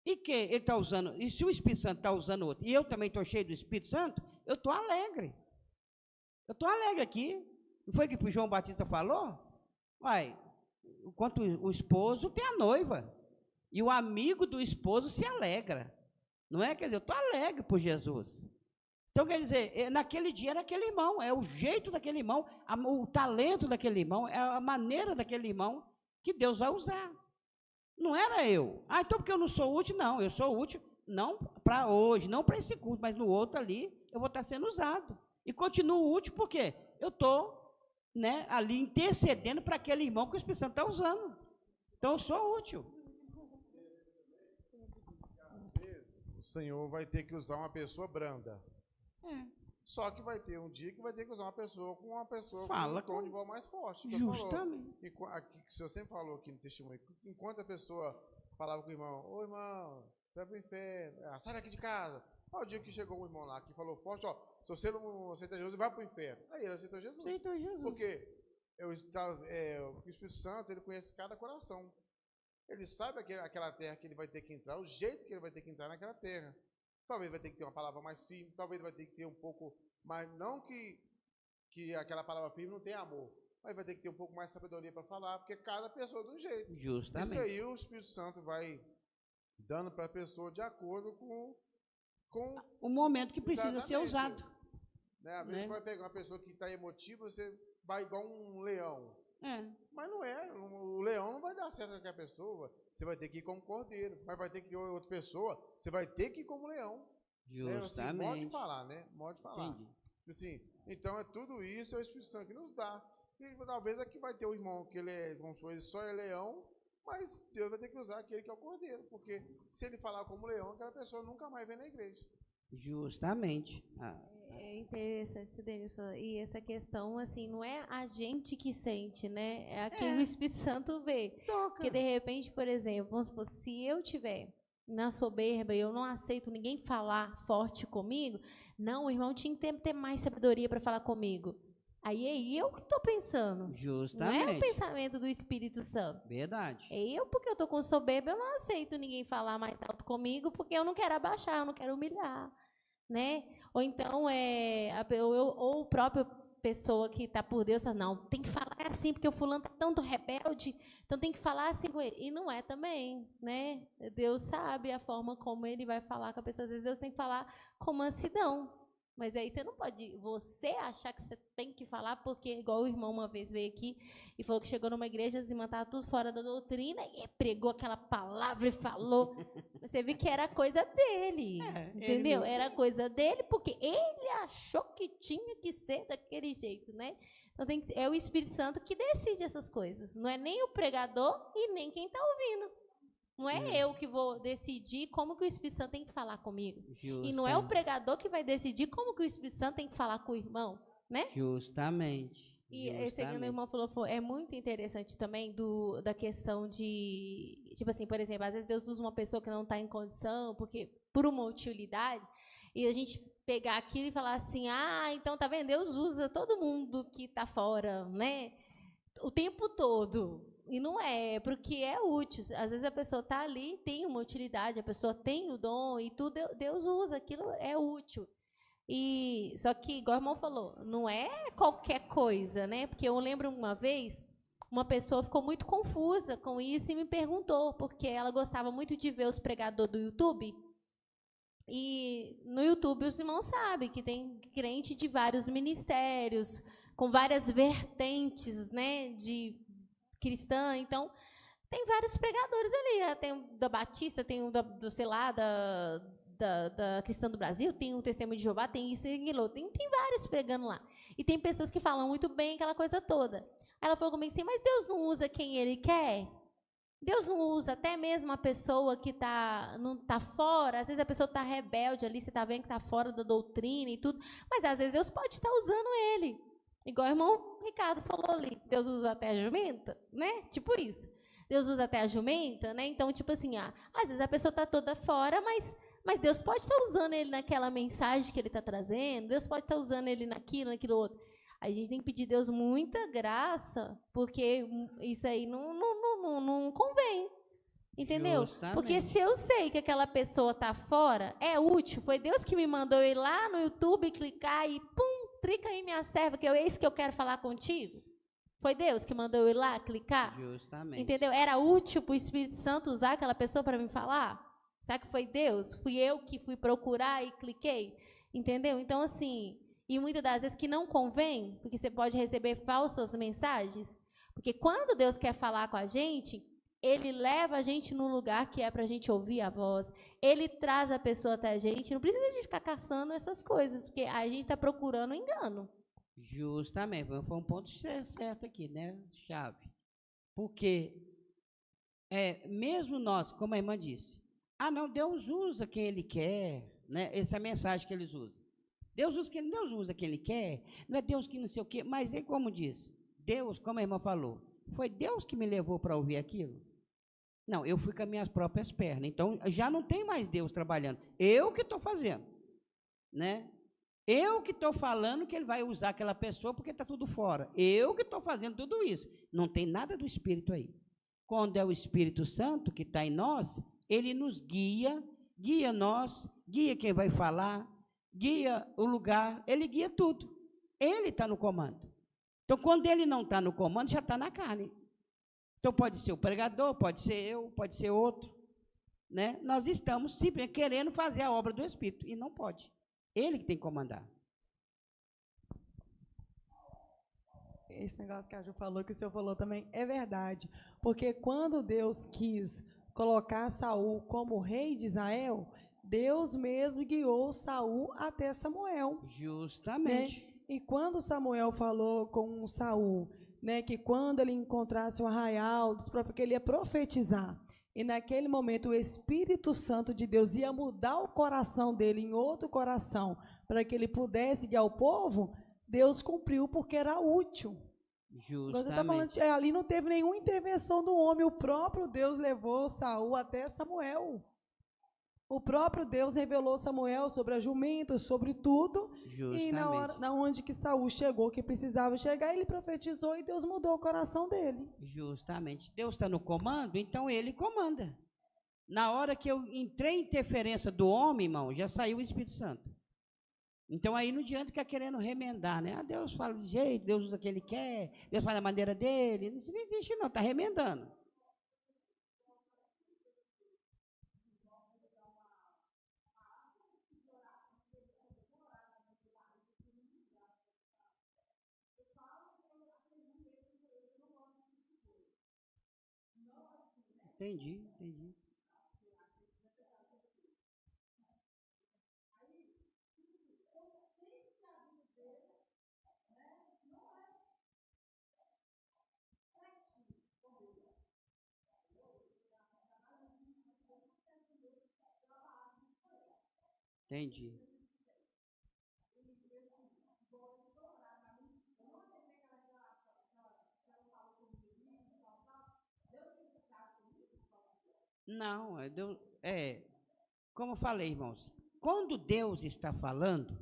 E que ele está usando, e se o Espírito Santo está usando outro, e eu também estou cheio do Espírito Santo, eu estou alegre. Eu estou alegre aqui. Não foi o que o João Batista falou? Vai, enquanto o esposo tem a noiva, e o amigo do esposo se alegra. Não é? Quer dizer, eu estou alegre por Jesus. Então, quer dizer, naquele dia era aquele irmão, é o jeito daquele irmão, o talento daquele irmão, é a maneira daquele irmão que Deus vai usar. Não era eu. Ah, então porque eu não sou útil? Não, eu sou útil, não para hoje, não para esse culto, mas no outro ali, eu vou estar sendo usado. E continuo útil porque eu estou, né, ali intercedendo para aquele irmão que o Espírito Santo está usando. Então, eu sou útil. Às vezes, o Senhor vai ter que usar uma pessoa branda. Só que vai ter um dia que vai ter que usar uma pessoa com um tom de voz mais forte. Justamente. O senhor sempre falou aqui no testemunho, enquanto a pessoa falava com o irmão, ô irmão, você vai pro inferno, sai daqui de casa. O dia que chegou um irmão lá que falou forte, ó, se você não aceita Jesus, vai pro inferno. Aí ele aceitou Jesus. Porque o Espírito Santo, ele conhece cada coração. Ele sabe aquela terra que ele vai ter que entrar, o jeito que ele vai ter que entrar naquela terra. Talvez vai ter que ter uma palavra mais firme, talvez vai ter que ter um pouco mais, não que aquela palavra firme não tenha amor, mas vai ter que ter um pouco mais de sabedoria para falar, porque cada pessoa de um jeito. Justamente. Isso aí o Espírito Santo vai dando para a pessoa de acordo com o momento que precisa ser usado. Né? Às vezes você vai pegar uma pessoa que está emotiva, você vai igual um leão. Mas não é, o leão não vai dar certo com aquela pessoa, você vai ter que ir como cordeiro, mas vai ter que ir outra pessoa, você vai ter que ir como leão. Justamente. Assim, modo de falar, né? Modo de falar. Entendi. Assim, então, tudo isso é o Espírito Santo que nos dá. E talvez aqui vai ter um irmão que ele é, vamos supor, ele só é leão, mas Deus vai ter que usar aquele que é o cordeiro, porque se ele falar como leão, aquela pessoa nunca mais vem na igreja. Justamente. É interessante, Denilson. E essa questão, assim, não é a gente que sente, né? É aquilo que o Espírito Santo vê. Porque, de repente, por exemplo, vamos supor, se eu tiver na soberba e eu não aceito ninguém falar forte comigo, não, o irmão tinha que ter mais sabedoria para falar comigo. Aí é eu que estou pensando. Justamente. Não é o pensamento do Espírito Santo. Verdade. É eu, porque eu estou com soberba, eu não aceito ninguém falar mais alto comigo, porque eu não quero abaixar, eu não quero humilhar, né? Ou então, ou a própria pessoa que está por Deus, não, tem que falar assim, porque o fulano está tanto rebelde, então tem que falar assim com ele. E não é também, né? Deus sabe a forma como ele vai falar com a pessoa. Às vezes Deus tem que falar com mansidão. Mas aí você não pode, você achar que você tem que falar, porque, igual o irmão uma vez veio aqui e falou que chegou numa igreja, as irmãs estavam tudo fora da doutrina, e pregou aquela palavra e falou. Você viu que era coisa dele, entendeu? Era coisa dele, porque ele achou que tinha que ser daquele jeito, né? Então é o Espírito Santo que decide essas coisas. Não é nem o pregador e nem quem está ouvindo. Não é eu que vou decidir como que o Espírito Santo tem que falar comigo. Justamente. E não é o pregador que vai decidir como que o Espírito Santo tem que falar com o irmão, né? Justamente. E esse que o irmão falou, é muito interessante também da questão de, tipo assim, por exemplo, às vezes Deus usa uma pessoa que não está em condição, porque por uma utilidade, e a gente pegar aquilo e falar assim, então tá vendo? Deus usa todo mundo que está fora, né? O tempo todo. E não é, porque é útil. Às vezes a pessoa está ali, tem uma utilidade, a pessoa tem o dom e tudo, Deus usa, aquilo é útil. E, só que, igual o irmão falou, não é qualquer coisa, né? Porque eu lembro uma vez, uma pessoa ficou muito confusa com isso e me perguntou, porque ela gostava muito de ver os pregadores do YouTube. E no YouTube os irmãos sabem que tem crente de vários ministérios, com várias vertentes, né, de cristã, então tem vários pregadores ali, tem o da Batista, tem o sei lá, da Cristã do Brasil, tem o Testemunho de Jeová, tem isso e aquilo, tem vários pregando lá. E tem pessoas que falam muito bem aquela coisa toda. Aí ela falou comigo assim, mas Deus não usa quem Ele quer? Deus não usa até mesmo a pessoa que não está fora, às vezes a pessoa está rebelde ali, você está vendo que está fora da doutrina e tudo, mas às vezes Deus pode estar usando ele. Igual o irmão Ricardo falou ali, Deus usa até a jumenta, né? Tipo isso. Deus usa até a jumenta, né? Então, tipo assim, às vezes a pessoa está toda fora, mas Deus pode estar usando ele naquela mensagem que ele está trazendo, Deus pode estar usando ele naquilo outro. A gente tem que pedir a Deus muita graça, porque isso aí não convém. Entendeu? Justamente. Porque se eu sei que aquela pessoa está fora, é útil. Foi Deus que me mandou ir lá no YouTube, clicar e pum, clica aí minha serva, que é isso que eu quero falar contigo. Foi Deus que mandou eu ir lá clicar? Justamente. Entendeu? Era útil para o Espírito Santo usar aquela pessoa para me falar? Será que foi Deus? Fui eu que fui procurar e cliquei? Entendeu? Então, assim, e muitas das vezes que não convém, porque você pode receber falsas mensagens, porque quando Deus quer falar com a gente, Ele leva a gente num lugar que é para a gente ouvir a voz, Ele traz a pessoa até a gente, não precisa de ficar caçando essas coisas, porque a gente está procurando engano. Justamente, foi um ponto certo aqui, né, chave. Porque, mesmo nós, como a irmã disse, não, Deus usa quem Ele quer, né, essa é a mensagem que eles usam. Deus usa quem Ele quer, não é Deus que não sei o quê, mas é como diz, Deus, como a irmã falou, foi Deus que me levou para ouvir aquilo? Não, eu fui com as minhas próprias pernas, então já não tem mais Deus trabalhando, eu que estou fazendo, né? Eu que estou falando que Ele vai usar aquela pessoa porque está tudo fora. Eu que estou fazendo tudo isso. Não tem nada do Espírito aí. Quando é o Espírito Santo que está em nós, Ele nos guia, guia nós, guia quem vai falar, guia o lugar, Ele guia tudo. Ele está no comando. Então, quando Ele não está no comando, já está na carne. Então, pode ser o pregador, pode ser eu, pode ser outro. Né? Nós estamos simplesmente querendo fazer a obra do Espírito, e não pode. Ele que tem que comandar. Esse negócio que a Ju falou, que o senhor falou também, é verdade. Porque quando Deus quis colocar Saul como rei de Israel, Deus mesmo guiou Saul até Samuel. Justamente. Né? E quando Samuel falou com Saul, né, que quando ele encontrasse o arraial dos profetas, que ele ia profetizar. E naquele momento o Espírito Santo de Deus ia mudar o coração dele em outro coração, para que ele pudesse guiar o povo, Deus cumpriu porque era útil. Justamente. Você está falando, ali não teve nenhuma intervenção do homem, o próprio Deus levou Saul até Samuel. O próprio Deus revelou Samuel sobre as jumentas, sobre tudo. Justamente. E na onde que Saul chegou, que precisava chegar, ele profetizou e Deus mudou o coração dele. Justamente. Deus está no comando, então Ele comanda. Na hora que eu entrei em interferência do homem, irmão, já saiu o Espírito Santo. Então aí não adianta ficar querendo remendar, né? Deus fala de jeito, Deus usa o que Ele quer, Deus faz da maneira dele. Isso não existe não, está remendando. Entendi. Entendi. Não, como eu falei, irmãos, quando Deus está falando,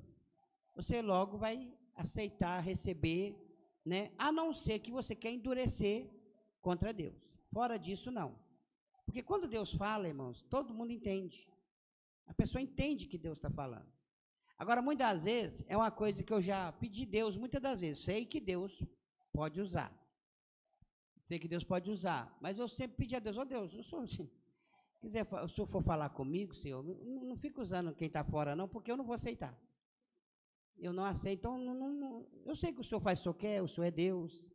você logo vai aceitar, receber, né? A não ser que você quer endurecer contra Deus. Fora disso, não. Porque quando Deus fala, irmãos, todo mundo entende. A pessoa entende que Deus está falando. Agora, muitas vezes, é uma coisa que eu já pedi a Deus, muitas das vezes, sei que Deus pode usar. Sei que Deus pode usar, mas eu sempre pedi a Deus, Deus, o senhor, se o senhor for falar comigo, Senhor, não fica usando quem está fora, não, porque eu não vou aceitar. Eu não aceito, então, eu sei que o senhor faz o que o senhor quer, o senhor é Deus,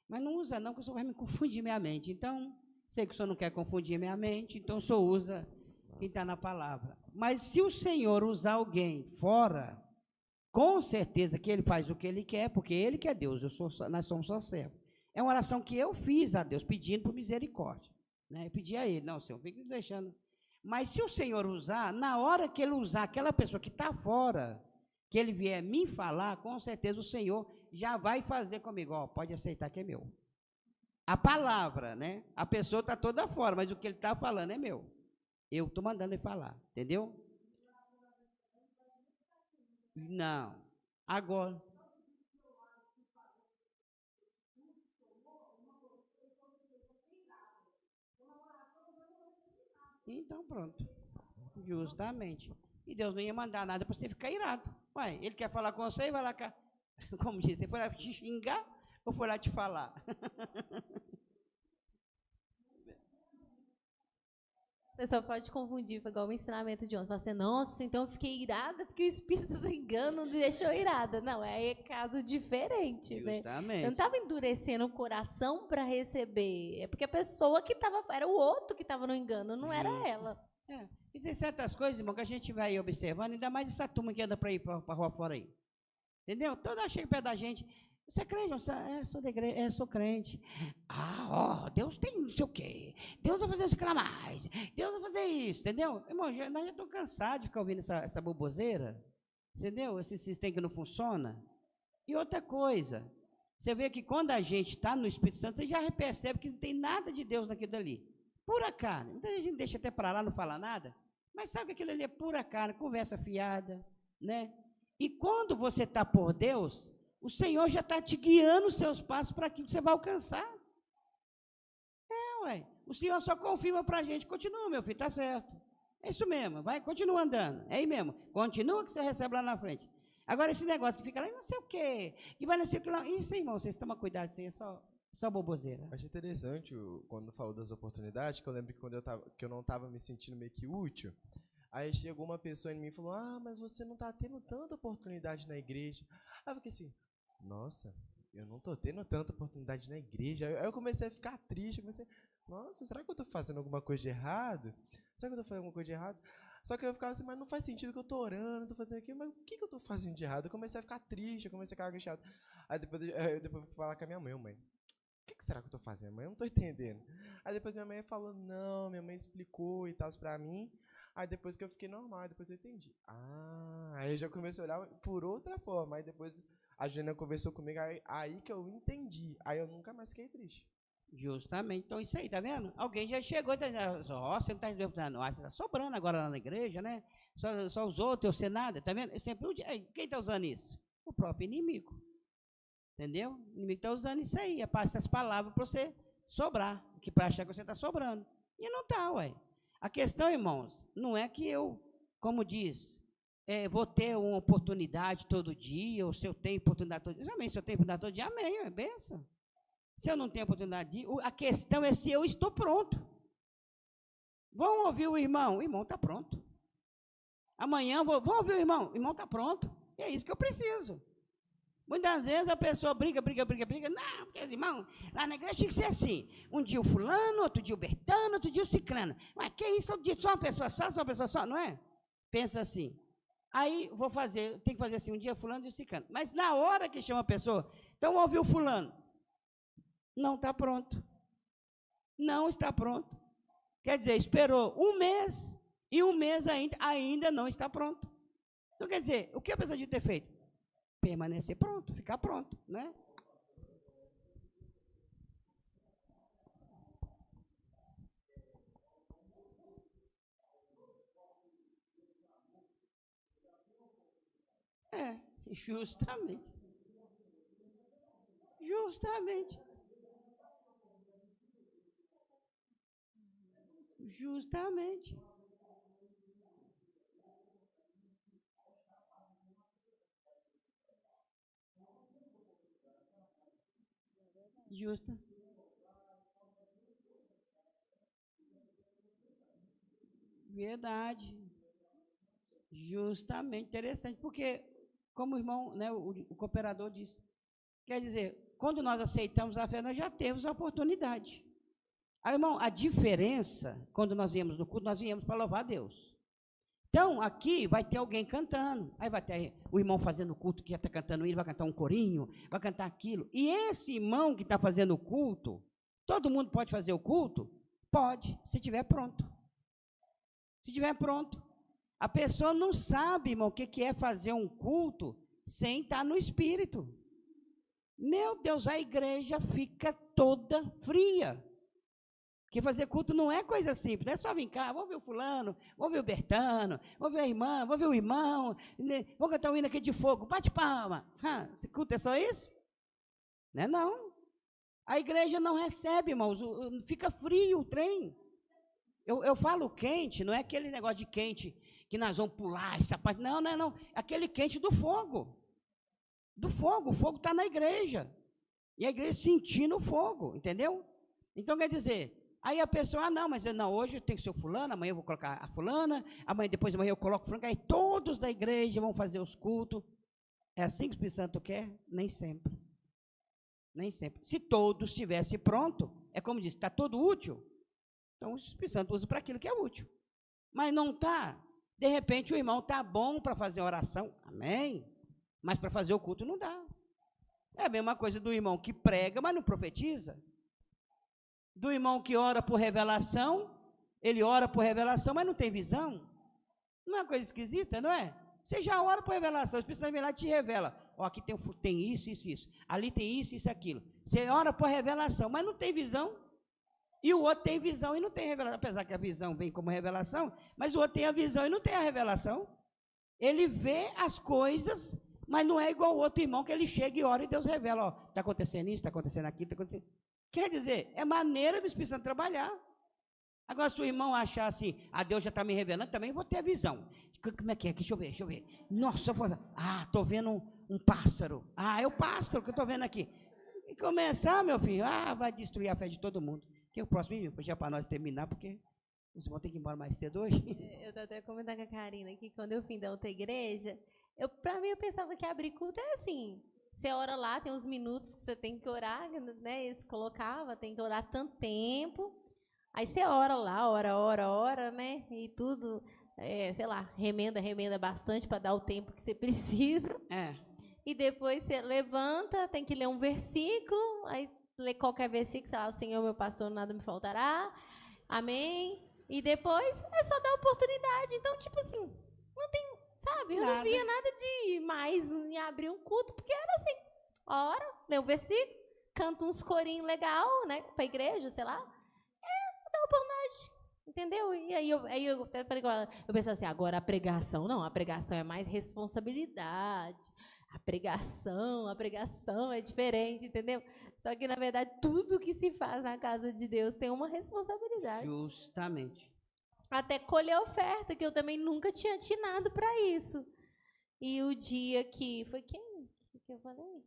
mas não usa não, que o senhor vai me confundir minha mente. Então, sei que o senhor não quer confundir minha mente, então o senhor usa quem está na palavra. Mas se o Senhor usar alguém fora, com certeza que Ele faz o que Ele quer, porque Ele que é Deus, nós somos só servos. É uma oração que eu fiz a Deus, pedindo por misericórdia. Né? Eu pedi a Ele, não, Senhor, fica deixando. Mas se o Senhor usar, na hora que Ele usar aquela pessoa que está fora, que Ele vier me falar, com certeza o Senhor já vai fazer comigo, pode aceitar que é meu. A palavra, né? A pessoa está toda fora, mas o que Ele está falando é meu. Eu estou mandando Ele falar, entendeu? Não. Agora. Então, pronto. Justamente. E Deus não ia mandar nada para você ficar irado. Ué, Ele quer falar com você e vai lá cá. Como diz, você foi lá te xingar, Ou foi lá te falar? O pessoal pode confundir, foi igual o ensinamento de ontem. Fala assim, nossa, então eu fiquei irada porque o Espírito do engano me deixou irada. Não, é caso diferente, né? Justamente. Eu não estava endurecendo o coração para receber. É porque a pessoa que estava, era o outro que estava no engano, não era ela. É. E tem certas coisas, irmão, que a gente vai observando, ainda mais essa turma que anda para ir para rua fora aí. Entendeu? Toda chega perto da gente. Você é crente? Sou da igreja, sou crente. Deus tem não sei o quê. Deus vai fazer isso que mais. Deus vai fazer isso, entendeu? Irmão, nós já estou cansados de ficar ouvindo essa boboseira. Entendeu? Esse sistema que não funciona. E outra coisa, você vê que quando a gente está no Espírito Santo, você já percebe que não tem nada de Deus naquilo dali. Pura carne. Muita gente deixa até para lá, não fala nada. Mas sabe que aquilo ali é pura carne, conversa fiada, né? E quando você está por Deus, o Senhor já está te guiando os seus passos para aquilo que você vai alcançar. O Senhor só confirma para a gente, continua, meu filho, está certo. É isso mesmo, vai, continua andando. É aí mesmo, continua que você recebe lá na frente. Agora esse negócio que fica lá, não sei o quê, que vai não sei o que lá. Isso aí, irmão, vocês tomam cuidado, isso aí é só boboseira. Achei interessante quando falou das oportunidades, que eu lembro que quando que eu não estava me sentindo meio que útil, aí chegou uma pessoa em mim e falou, mas você não está tendo tanta oportunidade na igreja. Aí eu fiquei assim, nossa, eu não estou tendo tanta oportunidade na igreja. Aí eu comecei a ficar triste, nossa, será que eu estou fazendo alguma coisa de errado? Será que eu estou fazendo alguma coisa de errado? Só que eu ficava assim, mas não faz sentido que eu estou orando, estou fazendo aquilo, mas o que eu estou fazendo de errado? Eu comecei a ficar triste, eu comecei a ficar angustiado. Aí depois eu fui falar com a minha mãe, o que será que eu estou fazendo, mãe? Eu não estou entendendo. Aí depois minha mãe falou, não, minha mãe explicou e tal para mim. Aí depois que eu fiquei normal, aí depois eu entendi. Aí eu já comecei a olhar por outra forma. Aí depois a Juliana conversou comigo, aí que eu entendi. Aí eu nunca mais fiquei triste. Justamente. Então isso aí, tá vendo? Alguém já chegou e tá dizendo, você não está dizendo, você está sobrando agora lá na igreja, né? Só usou o teu Senado, tá vendo? Sempre, quem está usando isso? O próprio inimigo. Entendeu? O inimigo está usando isso aí, passa essas palavras para você sobrar, que para achar que você está sobrando. E não está, ué. A questão, irmãos, não é que eu, como diz, vou ter uma oportunidade todo dia, ou se eu tenho oportunidade todo dia. Amém, se eu tenho oportunidade todo dia, amém, é benção. Se eu não tenho oportunidade, a questão é se eu estou pronto. Vão ouvir o irmão está pronto. Amanhã, vão ouvir o irmão está pronto. E é isso que eu preciso. Muitas vezes a pessoa briga. Não, porque, irmão, lá na igreja tinha que ser assim. Um dia o fulano, outro dia o Bertano, outro dia o ciclano. Mas que isso? Só uma pessoa só, não é? Pensa assim. Aí tem que fazer assim, um dia fulano e o ciclano. Mas na hora que chama a pessoa, então ouve o fulano. Não está pronto. Não está pronto. Quer dizer, esperou um mês e um mês ainda não está pronto. Então, quer dizer, o que a pessoa devia ter feito? Permanecer pronto, ficar pronto, né? Justamente. Justamente. Justa. Verdade. Justamente, interessante, porque, como o irmão, né, o cooperador disse, quer dizer, quando nós aceitamos a fé, nós já temos a oportunidade. Aí, irmão, a diferença, quando nós viemos no culto, nós viemos para louvar a Deus. Então, aqui vai ter alguém cantando, aí vai ter o irmão fazendo o culto que está cantando, ele vai cantar um corinho, vai cantar aquilo. E esse irmão que está fazendo o culto, todo mundo pode fazer o culto? Pode, se estiver pronto. Se estiver pronto. A pessoa não sabe, irmão, o que é fazer um culto sem estar no Espírito. Meu Deus, a igreja fica toda fria. Porque fazer culto não é coisa simples, não é só vir cá, vamos ver o fulano, vamos ver o Bertano, vamos ver a irmã, vamos ver o irmão, vou cantar um hino aqui de fogo, bate palma. Esse culto é só isso? Não é não. A igreja não recebe, irmãos, fica frio o trem. Eu falo quente, não é aquele negócio de quente que nós vamos pular, essa parte, não. Aquele quente do fogo. Do fogo, o fogo está na igreja. E a igreja sentindo o fogo, entendeu? Então, quer dizer, aí a pessoa, não, mas não, hoje tem que ser o fulano, amanhã eu vou colocar a fulana, amanhã eu coloco o fulano, aí todos da igreja vão fazer os cultos. É assim que o Espírito Santo quer? Nem sempre. Nem sempre. Se todos estivessem pronto, é como disse, está todo útil, então o Espírito Santo usa para aquilo que é útil. Mas não está. De repente o irmão está bom para fazer oração, amém, mas para fazer o culto não dá. É a mesma coisa do irmão que prega, mas não profetiza. Do irmão que ora por revelação, ele ora por revelação, mas não tem visão. Não é uma coisa esquisita, não é? Você já ora por revelação, o Espírito Santo vem lá e te revela. Ó, aqui tem isso, isso, isso. Ali tem isso, isso, aquilo. Você ora por revelação, mas não tem visão. E o outro tem visão e não tem revelação. Apesar que a visão vem como revelação, mas o outro tem a visão e não tem a revelação. Ele vê as coisas, mas não é igual o outro irmão que ele chega e ora e Deus revela. Ó, está acontecendo isso, está acontecendo aquilo, está acontecendo. Quer dizer, é maneira do Espírito Santo trabalhar. Agora, se o irmão achar assim, Deus já está me revelando, também vou ter a visão. Como é que é? Deixa eu ver. Nossa, estou vendo um pássaro. É o pássaro que eu estou vendo aqui. E começar, meu filho, vai destruir a fé de todo mundo. Que o próximo, já para nós terminar, porque vocês vão ter que ir embora mais cedo hoje. Eu estou até comentando com a Karina que quando eu vim da outra igreja, para mim eu pensava que abrir culto é assim. Você ora lá, tem uns minutos que você tem que orar, né? Eles colocavam, tem que orar tanto tempo. Aí você ora lá, ora, né? E tudo, sei lá, remenda bastante para dar o tempo que você precisa. E depois você levanta, tem que ler um versículo, aí lê qualquer versículo, sei lá, o Senhor meu pastor, nada me faltará. Amém. E depois é só dar oportunidade. Então, tipo assim, não tem, sabe? Eu não via nada de mais em abrir um culto, porque era assim, ora, lê um versículo, canta uns corinhos legal, né? Para a igreja, sei lá. Dá oportunidade, entendeu? E aí eu pensava assim, agora a pregação, não, a pregação é mais responsabilidade. A pregação é diferente, entendeu? Só que, na verdade, tudo que se faz na casa de Deus tem uma responsabilidade. Justamente. Até colher oferta, que eu também nunca tinha atinado para isso. E o dia que... Foi quem que eu falei?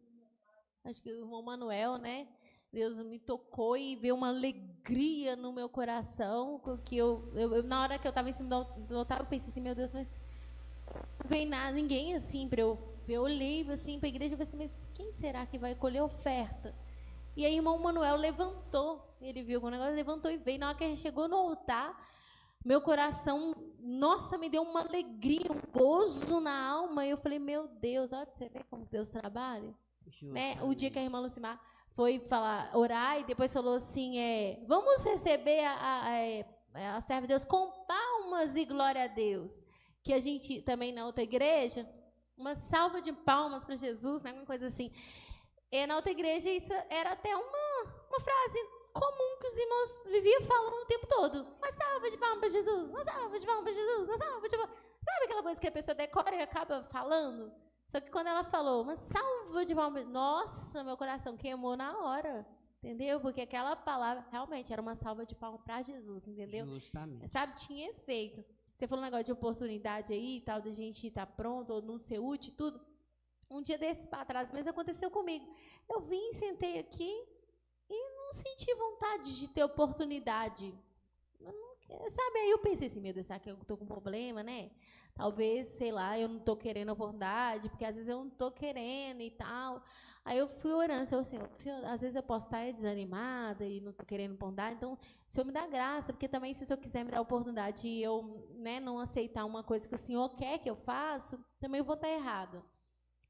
Acho que o irmão Manuel, né? Deus me tocou e veio uma alegria no meu coração, que eu na hora que eu estava em cima do altar, eu pensei assim, meu Deus, mas não vem nada, ninguém assim para eu olhei assim para a igreja e pensei, mas quem será que vai colher oferta? E aí o irmão Manuel levantou, ele viu o negócio, levantou e veio. Na hora que a gente chegou no altar, meu coração, nossa, me deu uma alegria, um gozo na alma. E eu falei, meu Deus, olha, você vê como Deus trabalha? Né? O dia que a irmã Lucimar foi falar, orar, e depois falou assim, vamos receber a serva de Deus com palmas e glória a Deus. Que a gente, também na outra igreja, uma salva de palmas para Jesus, né, alguma coisa assim. E na outra igreja, isso era até uma frase comum que os irmãos viviam falando o tempo todo. Uma salva de palmas para Jesus, uma salva de palmas para Jesus, uma salva de palmas. Sabe aquela coisa que a pessoa decora e acaba falando? Só que quando ela falou, uma salva de palmas, nossa, meu coração queimou na hora, entendeu? Porque aquela palavra realmente era uma salva de palmas para Jesus, entendeu? Justamente. Sabe, tinha efeito. Você falou um negócio de oportunidade aí e tal, da gente estar pronto ou não ser útil e tudo. Um dia desses para trás, mas aconteceu comigo. Eu vim, sentei aqui e não senti vontade de ter oportunidade. Sabe, aí eu pensei assim, meu Deus, será que eu estou com problema, né? Talvez, sei lá, eu não estou querendo oportunidade, porque às vezes eu não estou querendo e tal. Aí eu fui orando, Senhor, às vezes eu posso estar desanimada e não estou querendo oportunidade, então o Senhor me dá graça, porque também se o Senhor quiser me dar oportunidade e eu, né, não aceitar uma coisa que o Senhor quer que eu faça, também eu vou estar errada.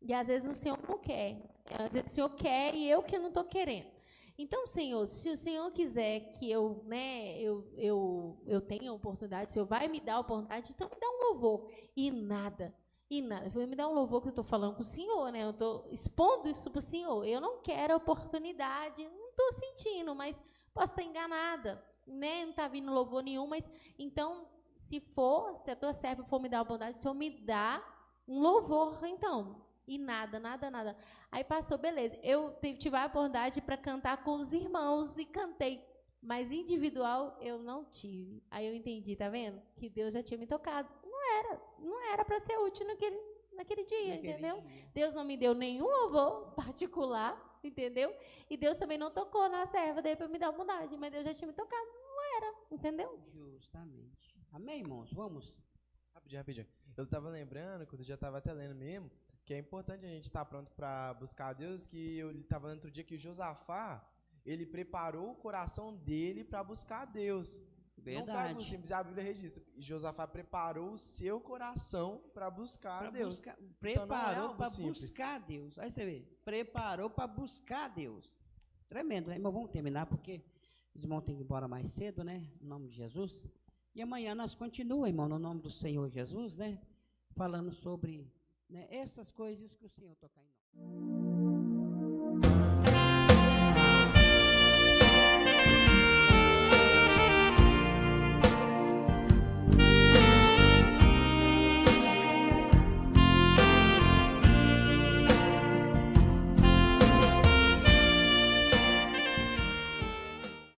E às vezes o Senhor não quer, às vezes o Senhor quer e eu que não estou querendo. Então, Senhor, se o Senhor quiser que eu, né, eu tenha oportunidade, o Senhor vai me dar a oportunidade, então me dá um louvor. E nada. Me dá um louvor que eu estou falando com o Senhor, né? Eu estou expondo isso para o Senhor. Eu não quero a oportunidade, não estou sentindo, mas posso estar enganada, né? Não está vindo louvor nenhum, mas então, se a tua serva for me dar a oportunidade, o Senhor me dá um louvor, então. E nada. Aí passou, beleza. Eu tive a oportunidade para cantar com os irmãos e cantei. Mas individual eu não tive. Aí eu entendi, tá vendo? Que Deus já tinha me tocado. Não era para ser útil naquele dia, entendeu? Deus não me deu nenhum louvor particular entendeu? E Deus também não tocou na serva daí para me dar humildade, mas Deus já tinha me tocado, não era, entendeu? Justamente. Amém, irmãos? Vamos. Rapidinho. Eu estava lembrando, que eu já estava até lendo mesmo, que é importante a gente estar pronto para buscar a Deus, que eu estava lendo outro dia que Josafá, ele preparou o coração dele para buscar a Deus. Verdade. Não foi algo simples, a Bíblia registra. Josafá preparou o seu coração para buscar a Deus. Preparou para buscar a Deus. Aí você vê, preparou para buscar a Deus. Tremendo, né? Mas vamos terminar, porque os irmãos têm que ir embora mais cedo, né? Em nome de Jesus. E amanhã nós continuamos, irmão, no nome do Senhor Jesus, né? Falando sobre, né, essas coisas que o Senhor toca em nós.